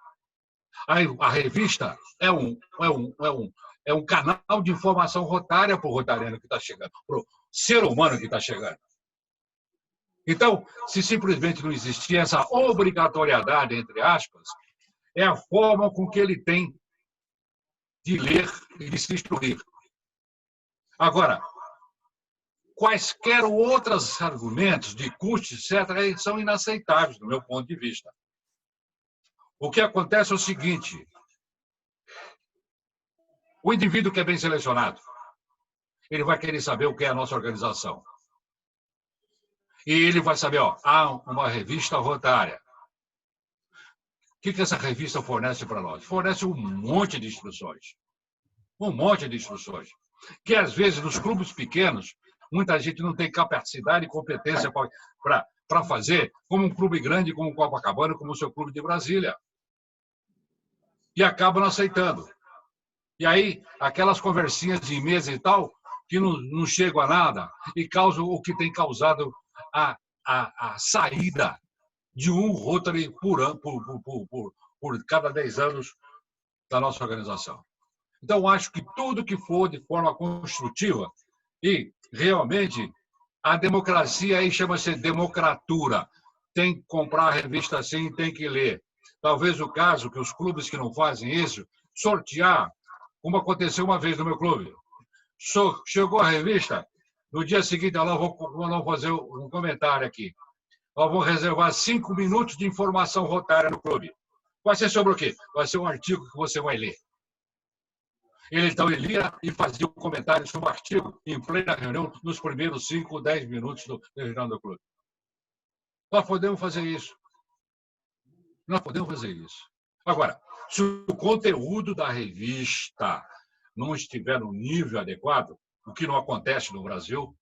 Speaker 6: A revista é um canal de informação rotária para o rotariano que está chegando, para o ser humano que está chegando. Então, se simplesmente não existir essa obrigatoriedade, entre aspas, é a forma com que ele tem de ler e de se instruir. Agora, quaisquer outros argumentos de custo, etc., são inaceitáveis, do meu ponto de vista. O que acontece é o seguinte: o indivíduo que é bem selecionado, ele vai querer saber o que é a nossa organização. E ele vai saber, há uma revista rotária. O que essa revista fornece para nós? Fornece um monte de instruções. Um monte de instruções. Que, às vezes, nos clubes pequenos, muita gente não tem capacidade e competência para fazer, como um clube grande, como o Copacabana, como o seu clube de Brasília. E acabam não aceitando. E aí, aquelas conversinhas de mesa e tal, que não chegam a nada e causam o que tem causado a saída de um Rotary por cada 10 anos da nossa organização. Então, acho que tudo que for de forma construtiva e, realmente, a democracia aí chama-se democratura. Tem que comprar a revista assim, tem que ler. Talvez o caso que os clubes que não fazem isso, sortear, como aconteceu uma vez no meu clube. Chegou a revista, no dia seguinte, eu vou fazer um comentário aqui. Nós vamos reservar 5 minutos de informação rotária no clube. Vai ser sobre o quê? Vai ser um artigo que você vai ler. Então, ele lia e fazia um comentário sobre o artigo em plena reunião, nos primeiros 5 ou 10 minutos da reunião do clube. Nós podemos fazer isso. Nós podemos fazer isso. Agora, se o conteúdo da revista não estiver no nível adequado, o que não acontece no Brasil,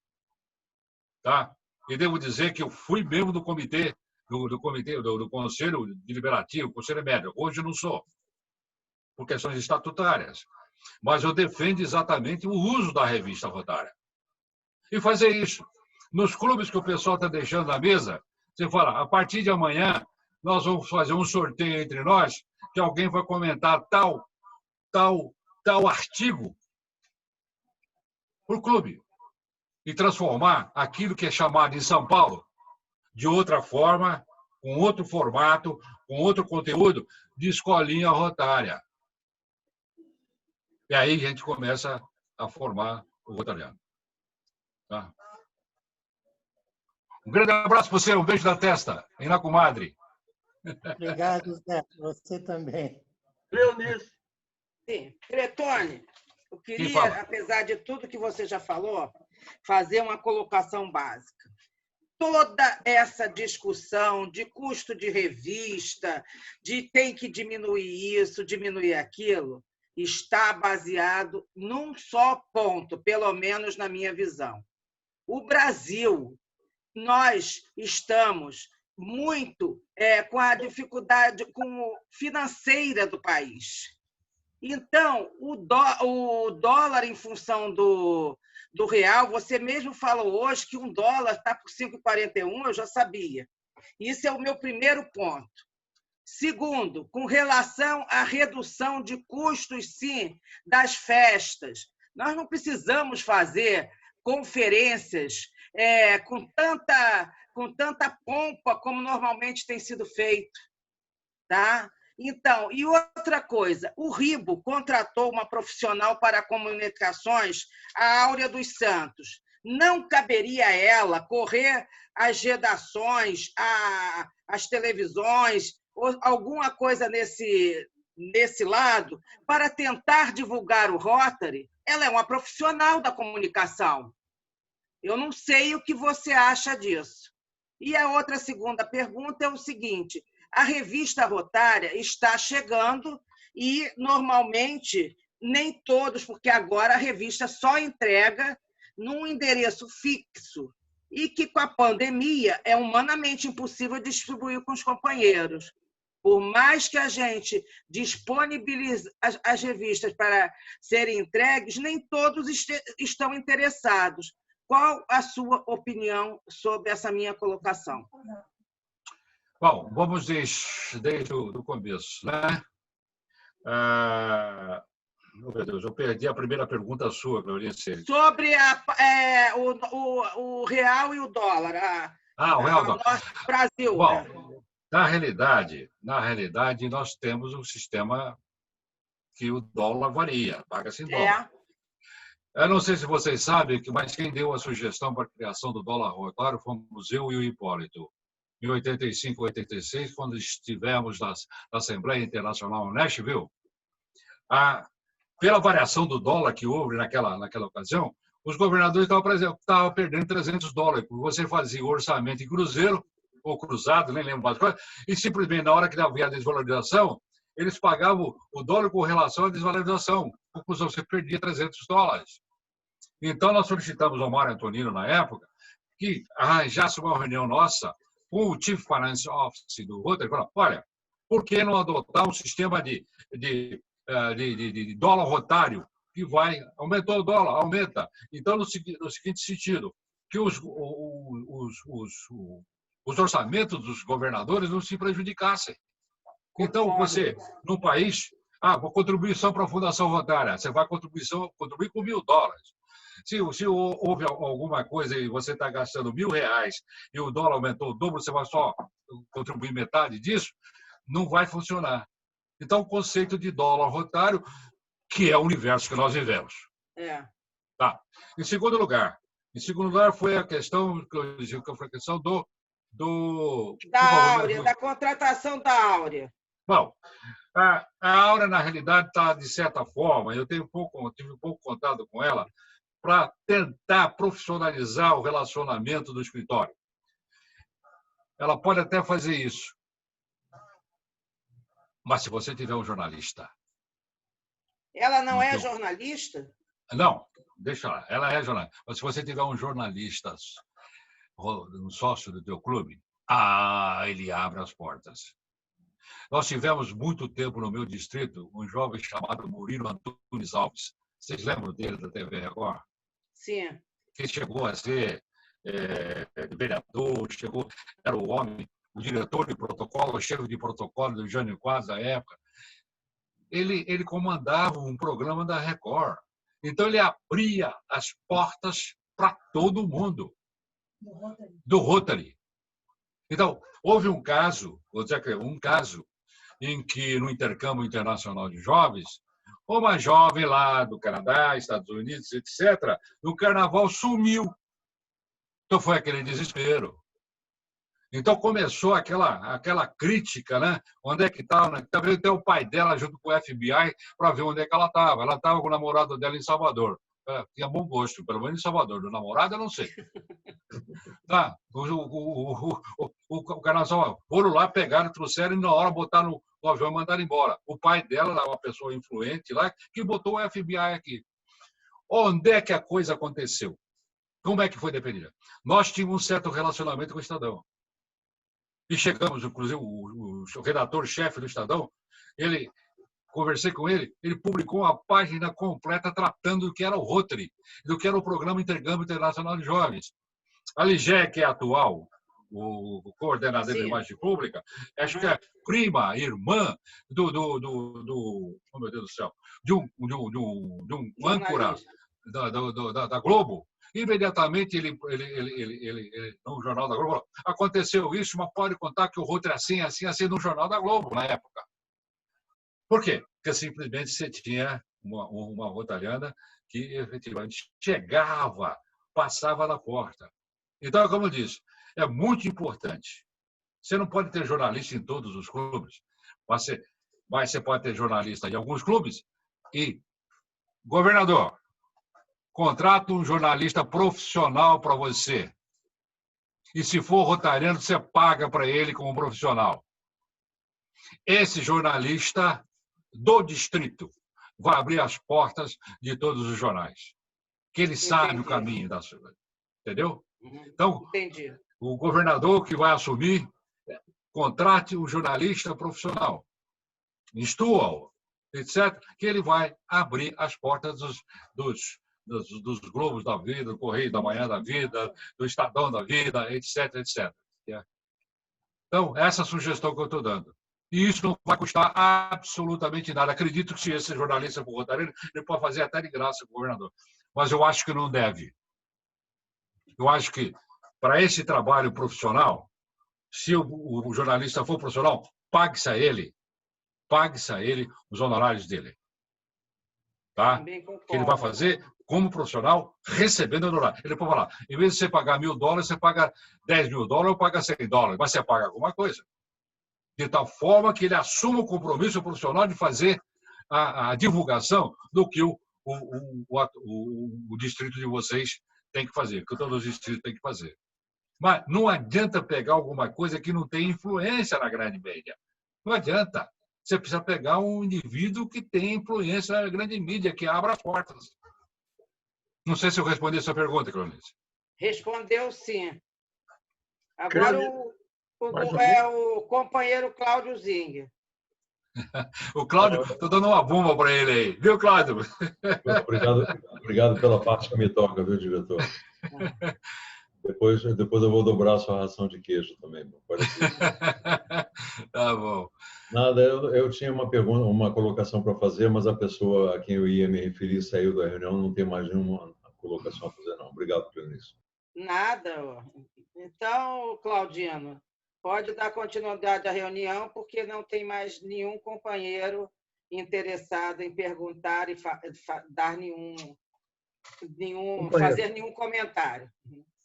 Speaker 6: tá? E devo dizer que eu fui membro do comitê, do Conselho Deliberativo, Conselho Médio. Hoje eu não sou, por questões estatutárias. Mas eu defendo exatamente o uso da revista rotária. E fazer isso. Nos clubes que o pessoal está deixando na mesa, você fala, a partir de amanhã, nós vamos fazer um sorteio entre nós, que alguém vai comentar tal artigo para o clube. E transformar aquilo que é chamado em São Paulo de outra forma, com outro formato, com outro conteúdo, de escolinha rotária. E aí a gente começa a formar o rotariano. Tá? Um grande abraço para você, um beijo na testa, e na comadre.
Speaker 12: Obrigado, Zé. Você também.
Speaker 1: Leonice.
Speaker 3: Sim. Cretone, eu queria, apesar de tudo que você já falou, fazer uma colocação básica. Toda essa discussão de custo de revista, de tem que diminuir isso, diminuir aquilo, está baseado num só ponto, pelo menos na minha visão. O Brasil, nós estamos muito com a dificuldade financeira do país. Então, o dólar, em função do real, você mesmo falou hoje que um dólar está por 5,41, eu já sabia. Isso é o meu primeiro ponto. Segundo, com relação à redução de custos, sim, das festas. Nós não precisamos fazer conferências com tanta pompa como normalmente tem sido feito. Tá? Então, e outra coisa, o Ribo contratou uma profissional para comunicações, a Áurea dos Santos. Não caberia a ela correr as redações, as televisões, ou alguma coisa nesse lado, para tentar divulgar o Rotary? Ela é uma profissional da comunicação. Eu não sei o que você acha disso. E a outra segunda pergunta é o seguinte: a revista rotária está chegando e, normalmente, nem todos, porque agora a revista só entrega num endereço fixo e que, com a pandemia, é humanamente impossível distribuir com os companheiros. Por mais que a gente disponibilize as revistas para serem entregues, nem todos estão interessados. Qual a sua opinião sobre essa minha colocação?
Speaker 6: Bom, vamos desde o começo, né? Meu Deus, eu perdi a primeira pergunta sua, Clarice.
Speaker 3: Sobre o real e o dólar.
Speaker 6: O real e o dólar.
Speaker 3: Brasil.
Speaker 6: Bom, na realidade, nós temos um sistema que o dólar varia, paga-se em dólar. Eu não sei se vocês sabem, mas quem deu a sugestão para a criação do dólar rotário fomos eu e o Hipólito. Em 85, 86, quando estivemos na Assembleia Internacional em Nashville, pela variação do dólar que houve naquela ocasião, os governadores estavam perdendo $300, porque você fazia o orçamento em cruzeiro, ou cruzado, nem lembro mais coisa, e simplesmente na hora que havia a desvalorização, eles pagavam o dólar com relação à desvalorização, porque você perdia $300. Então, nós solicitamos ao Mário Antonino, na época, que arranjasse uma reunião nossa com o Chief Finance Office do Rotary, falou: olha, por que não adotar um sistema de dólar rotário que vai, aumentou o dólar, aumenta. Então, no seguinte sentido, que os os orçamentos dos governadores não se prejudicassem. Então, você, num país, contribuição para a Fundação Rotária, você vai contribuir com $1.000. Se houve alguma coisa e você está gastando R$1.000 e o dólar aumentou o dobro, você vai só contribuir metade disso, não vai funcionar. Então, o conceito de dólar rotário, que é o universo que nós vivemos. Tá. Em segundo lugar foi a questão
Speaker 3: da Áurea, da contratação da Áurea.
Speaker 6: Bom, a Áurea, na realidade, está, de certa forma, eu tive um pouco contato com ela, para tentar profissionalizar o relacionamento do escritório. Ela pode até fazer isso. Mas se você tiver um jornalista...
Speaker 3: Ela não é jornalista?
Speaker 6: Não, deixa lá. Ela é jornalista. Mas se você tiver um jornalista, um sócio do teu clube, ele abre as portas. Nós tivemos muito tempo no meu distrito um jovem chamado Murilo Antunes Alves. Vocês lembram dele da TV Record?
Speaker 3: Sim.
Speaker 6: Que chegou a ser vereador, era o homem, o diretor de protocolo, o chefe de protocolo do Jânio Quadros da época. Ele comandava um programa da Record. Então, ele abria as portas para todo mundo do Rotary. Então, houve um caso, em que, no intercâmbio internacional de jovens, uma jovem lá do Canadá, Estados Unidos, etc., no carnaval sumiu. Então, foi aquele desespero. Então, começou aquela crítica, né? Onde é que estava? Talvez até o pai dela junto com o FBI para ver onde é que ela estava. Ela estava com o namorado dela em Salvador. Tinha bom gosto, pelo menos em Salvador. Do namorado, eu não sei. Tá. O carnaval, foram lá, pegaram, trouxeram e na hora botaram no avião e mandaram embora. O pai dela, uma pessoa influente lá, que botou o FBI aqui. Onde é que a coisa aconteceu? Como é que foi dependida? Nós tínhamos um certo relacionamento com o Estadão. E chegamos, inclusive, o redator-chefe do Estadão, conversei com ele, ele publicou uma página completa tratando do que era o Rotary, do que era o Programa Intercâmbio Internacional de Jovens. A Ligé, que é atual, o coordenador de imagem pública, acho que é prima, irmã oh meu Deus do céu, de um âncora da Globo. Imediatamente, ele no Jornal da Globo, aconteceu isso, mas pode contar que o Rotary é assim, no Jornal da Globo, na época. Por quê? Porque simplesmente você tinha uma rotariana que efetivamente chegava, passava na porta. Então, como eu disse, é muito importante. Você não pode ter jornalista em todos os clubes, mas você pode ter jornalista em alguns clubes e, governador, contrata um jornalista profissional para você. E se for rotariano, você paga para ele como profissional. Esse jornalista do distrito vai abrir as portas de todos os jornais. Que ele sabe o caminho da sua. Entendeu? Então, o governador que vai assumir, contrate um jornalista profissional. Instrua-o, etc., que ele vai abrir as portas dos Globos da Vida, do Correio da Manhã da Vida, do Estadão da Vida, etc., etc. Então, essa é a sugestão que eu estou dando. E isso não vai custar absolutamente nada. Acredito que se esse jornalista for rotariano, ele pode fazer até de graça com o governador. Mas eu acho que não deve. Eu acho que, para esse trabalho profissional, se o jornalista for profissional, pague-se a ele os honorários dele. Tá? Que ele vai fazer como profissional, recebendo honorário. Ele pode falar, em vez de você pagar $1.000, você paga $10.000 ou paga $100, mas você paga alguma coisa. De tal forma que ele assuma o compromisso profissional de fazer a divulgação do que o distrito de vocês tem que fazer, que todos os distritos têm que fazer. Mas não adianta pegar alguma coisa que não tem influência na grande mídia. Não adianta. Você precisa pegar um indivíduo que tem influência na grande mídia, que abra as portas. Não sei se eu respondi a sua pergunta, Cleonice.
Speaker 3: Respondeu, sim. Agora o companheiro Cláudio Zinger.
Speaker 6: O Cláudio, estou dando uma bomba para ele aí. Viu, Cláudio?
Speaker 4: Obrigado pela parte que me toca, viu, diretor? Depois eu vou dobrar a sua ração de queijo também.
Speaker 6: Tá bom.
Speaker 4: Nada, eu tinha uma pergunta, uma colocação para fazer, mas a pessoa a quem eu ia me referir saiu da reunião, não tem mais nenhuma colocação a fazer, não. Obrigado, Cleonice.
Speaker 3: Nada. Então, Claudino, pode dar continuidade à reunião, porque não tem mais nenhum companheiro interessado em perguntar e dar fazer nenhum comentário.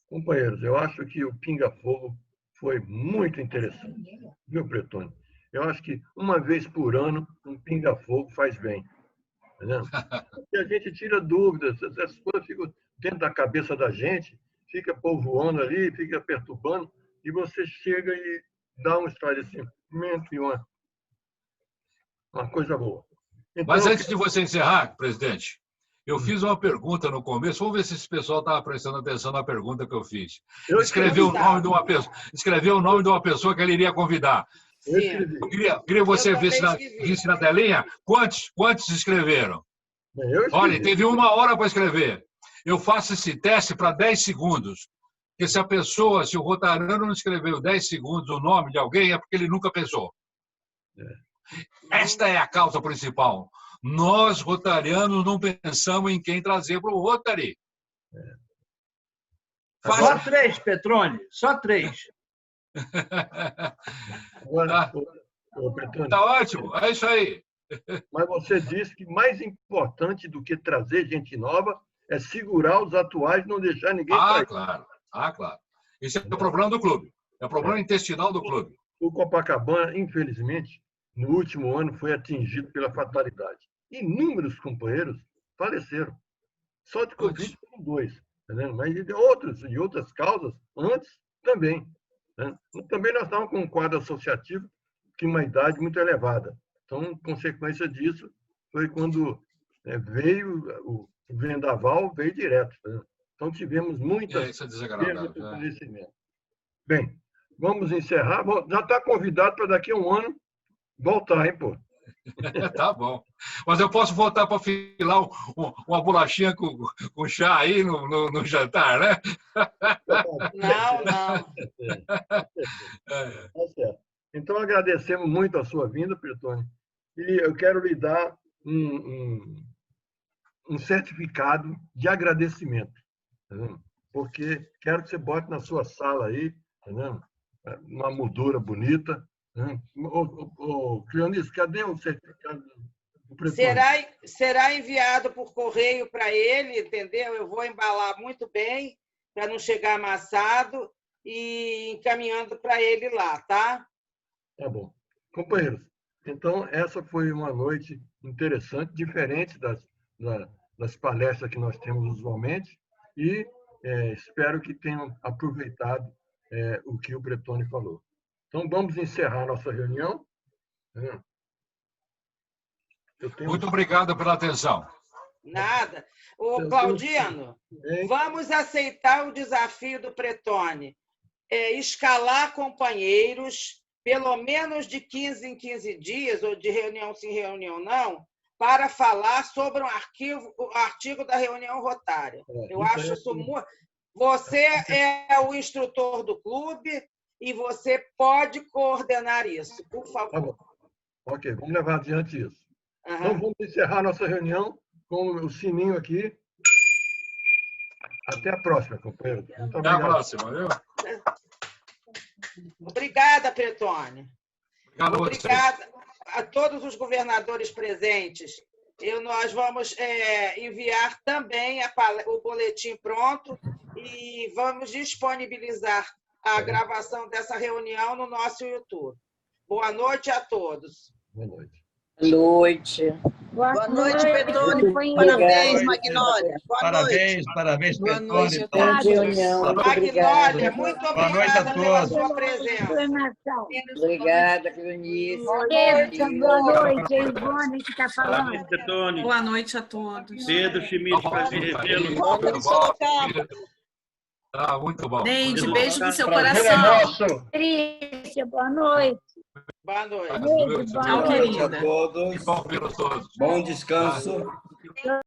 Speaker 1: Companheiros, eu acho que o Pinga Fogo foi muito interessante, viu, Pretônio? Eu acho que uma vez por ano um Pinga Fogo faz bem. Entendeu? Porque a gente tira dúvidas, essas coisas ficam dentro da cabeça da gente, fica povoando ali, fica perturbando, e você chega e dá um esclarecimento e uma coisa boa. Então,
Speaker 6: mas antes de você encerrar, presidente, eu fiz uma pergunta no começo. Vamos ver se esse pessoal estava prestando atenção na pergunta que eu fiz. Escreveu o nome de uma pessoa que ele iria convidar. Eu queria você visse na telinha quantos escreveram. Olha, teve 1 hora para escrever. Eu faço esse teste para 10 segundos. Porque se o Rotariano não escreveu 10 segundos o nome de alguém, é porque ele nunca pensou. Esta é a causa principal. Nós, rotarianos, não pensamos em quem trazer para o Rotary.
Speaker 7: Só 3, Petrone, só 3.
Speaker 6: Tá ótimo, é isso aí.
Speaker 1: Mas você disse que mais importante do que trazer gente nova é segurar os atuais, não deixar ninguém sair.
Speaker 6: Claro. Claro. Esse é o problema do clube. É o problema intestinal do clube.
Speaker 1: O Copacabana, infelizmente, no último ano foi atingido pela fatalidade. Inúmeros companheiros faleceram. Só de Covid foram 2. Entendeu? Mas de outras causas, antes também. Né? Também nós estávamos com um quadro associativo que uma idade muito elevada. Então, consequência disso foi quando veio o vendaval, veio direto. Né? Então, tivemos muitas perdas de conhecimento. Bem, vamos encerrar. Já está convidado para daqui a um ano voltar, hein, pô?
Speaker 6: Tá bom. Mas eu posso voltar para filar uma bolachinha com chá aí no jantar, né?
Speaker 3: Não.
Speaker 1: Tá certo. Então, agradecemos muito a sua vinda, Pretônio, e eu quero lhe dar um certificado de agradecimento, entendeu? Porque quero que você bote na sua sala aí, entendeu? Uma moldura bonita. Cleonice, cadê o certificado do Pretônio?
Speaker 3: Será enviado por correio para ele, entendeu? Eu vou embalar muito bem para não chegar amassado e encaminhando para ele lá, tá?
Speaker 1: Tá bom. Companheiros, então essa foi uma noite interessante, diferente das palestras que nós temos usualmente, e espero que tenham aproveitado o que o Pretônio falou. Então, vamos encerrar nossa reunião.
Speaker 6: Muito obrigado pela atenção.
Speaker 3: Nada. Claudino, vamos aceitar o desafio do Pretônio. Escalar companheiros, pelo menos de 15 em 15 dias, ou de reunião sim, reunião não, para falar sobre um artigo da reunião rotária. Eu acho isso muito... Você é o instrutor do clube e você pode coordenar isso, por favor.
Speaker 1: Tá bom. Ok, vamos levar adiante isso. Então, vamos encerrar nossa reunião com o sininho aqui. Até a próxima, companheiro. Muito obrigado.
Speaker 6: Até a próxima, viu?
Speaker 3: Obrigada, Pretônio.
Speaker 6: Obrigada
Speaker 3: a todos os governadores presentes. Nós vamos enviar também o boletim pronto e vamos disponibilizar a gravação dessa reunião no nosso YouTube. Boa noite a todos.
Speaker 1: Boa noite.
Speaker 9: Boa
Speaker 13: noite, Petone. Parabéns, Magnólia.
Speaker 8: Parabéns, Petone.
Speaker 3: Magnólia, muito obrigada pela sua presença.
Speaker 13: Obrigada, Cleonice.
Speaker 9: Boa noite, Ivone, que está falando.
Speaker 14: Boa noite a todos.
Speaker 15: Pedro Schmidt, prazer revê-lo.
Speaker 6: Tá, muito bom.
Speaker 14: Neide, beijo no seu coração.
Speaker 9: Patrícia, boa noite.
Speaker 3: Boa noite.
Speaker 10: Boa noite a todos.
Speaker 6: Bom descanso.
Speaker 10: Bom descanso.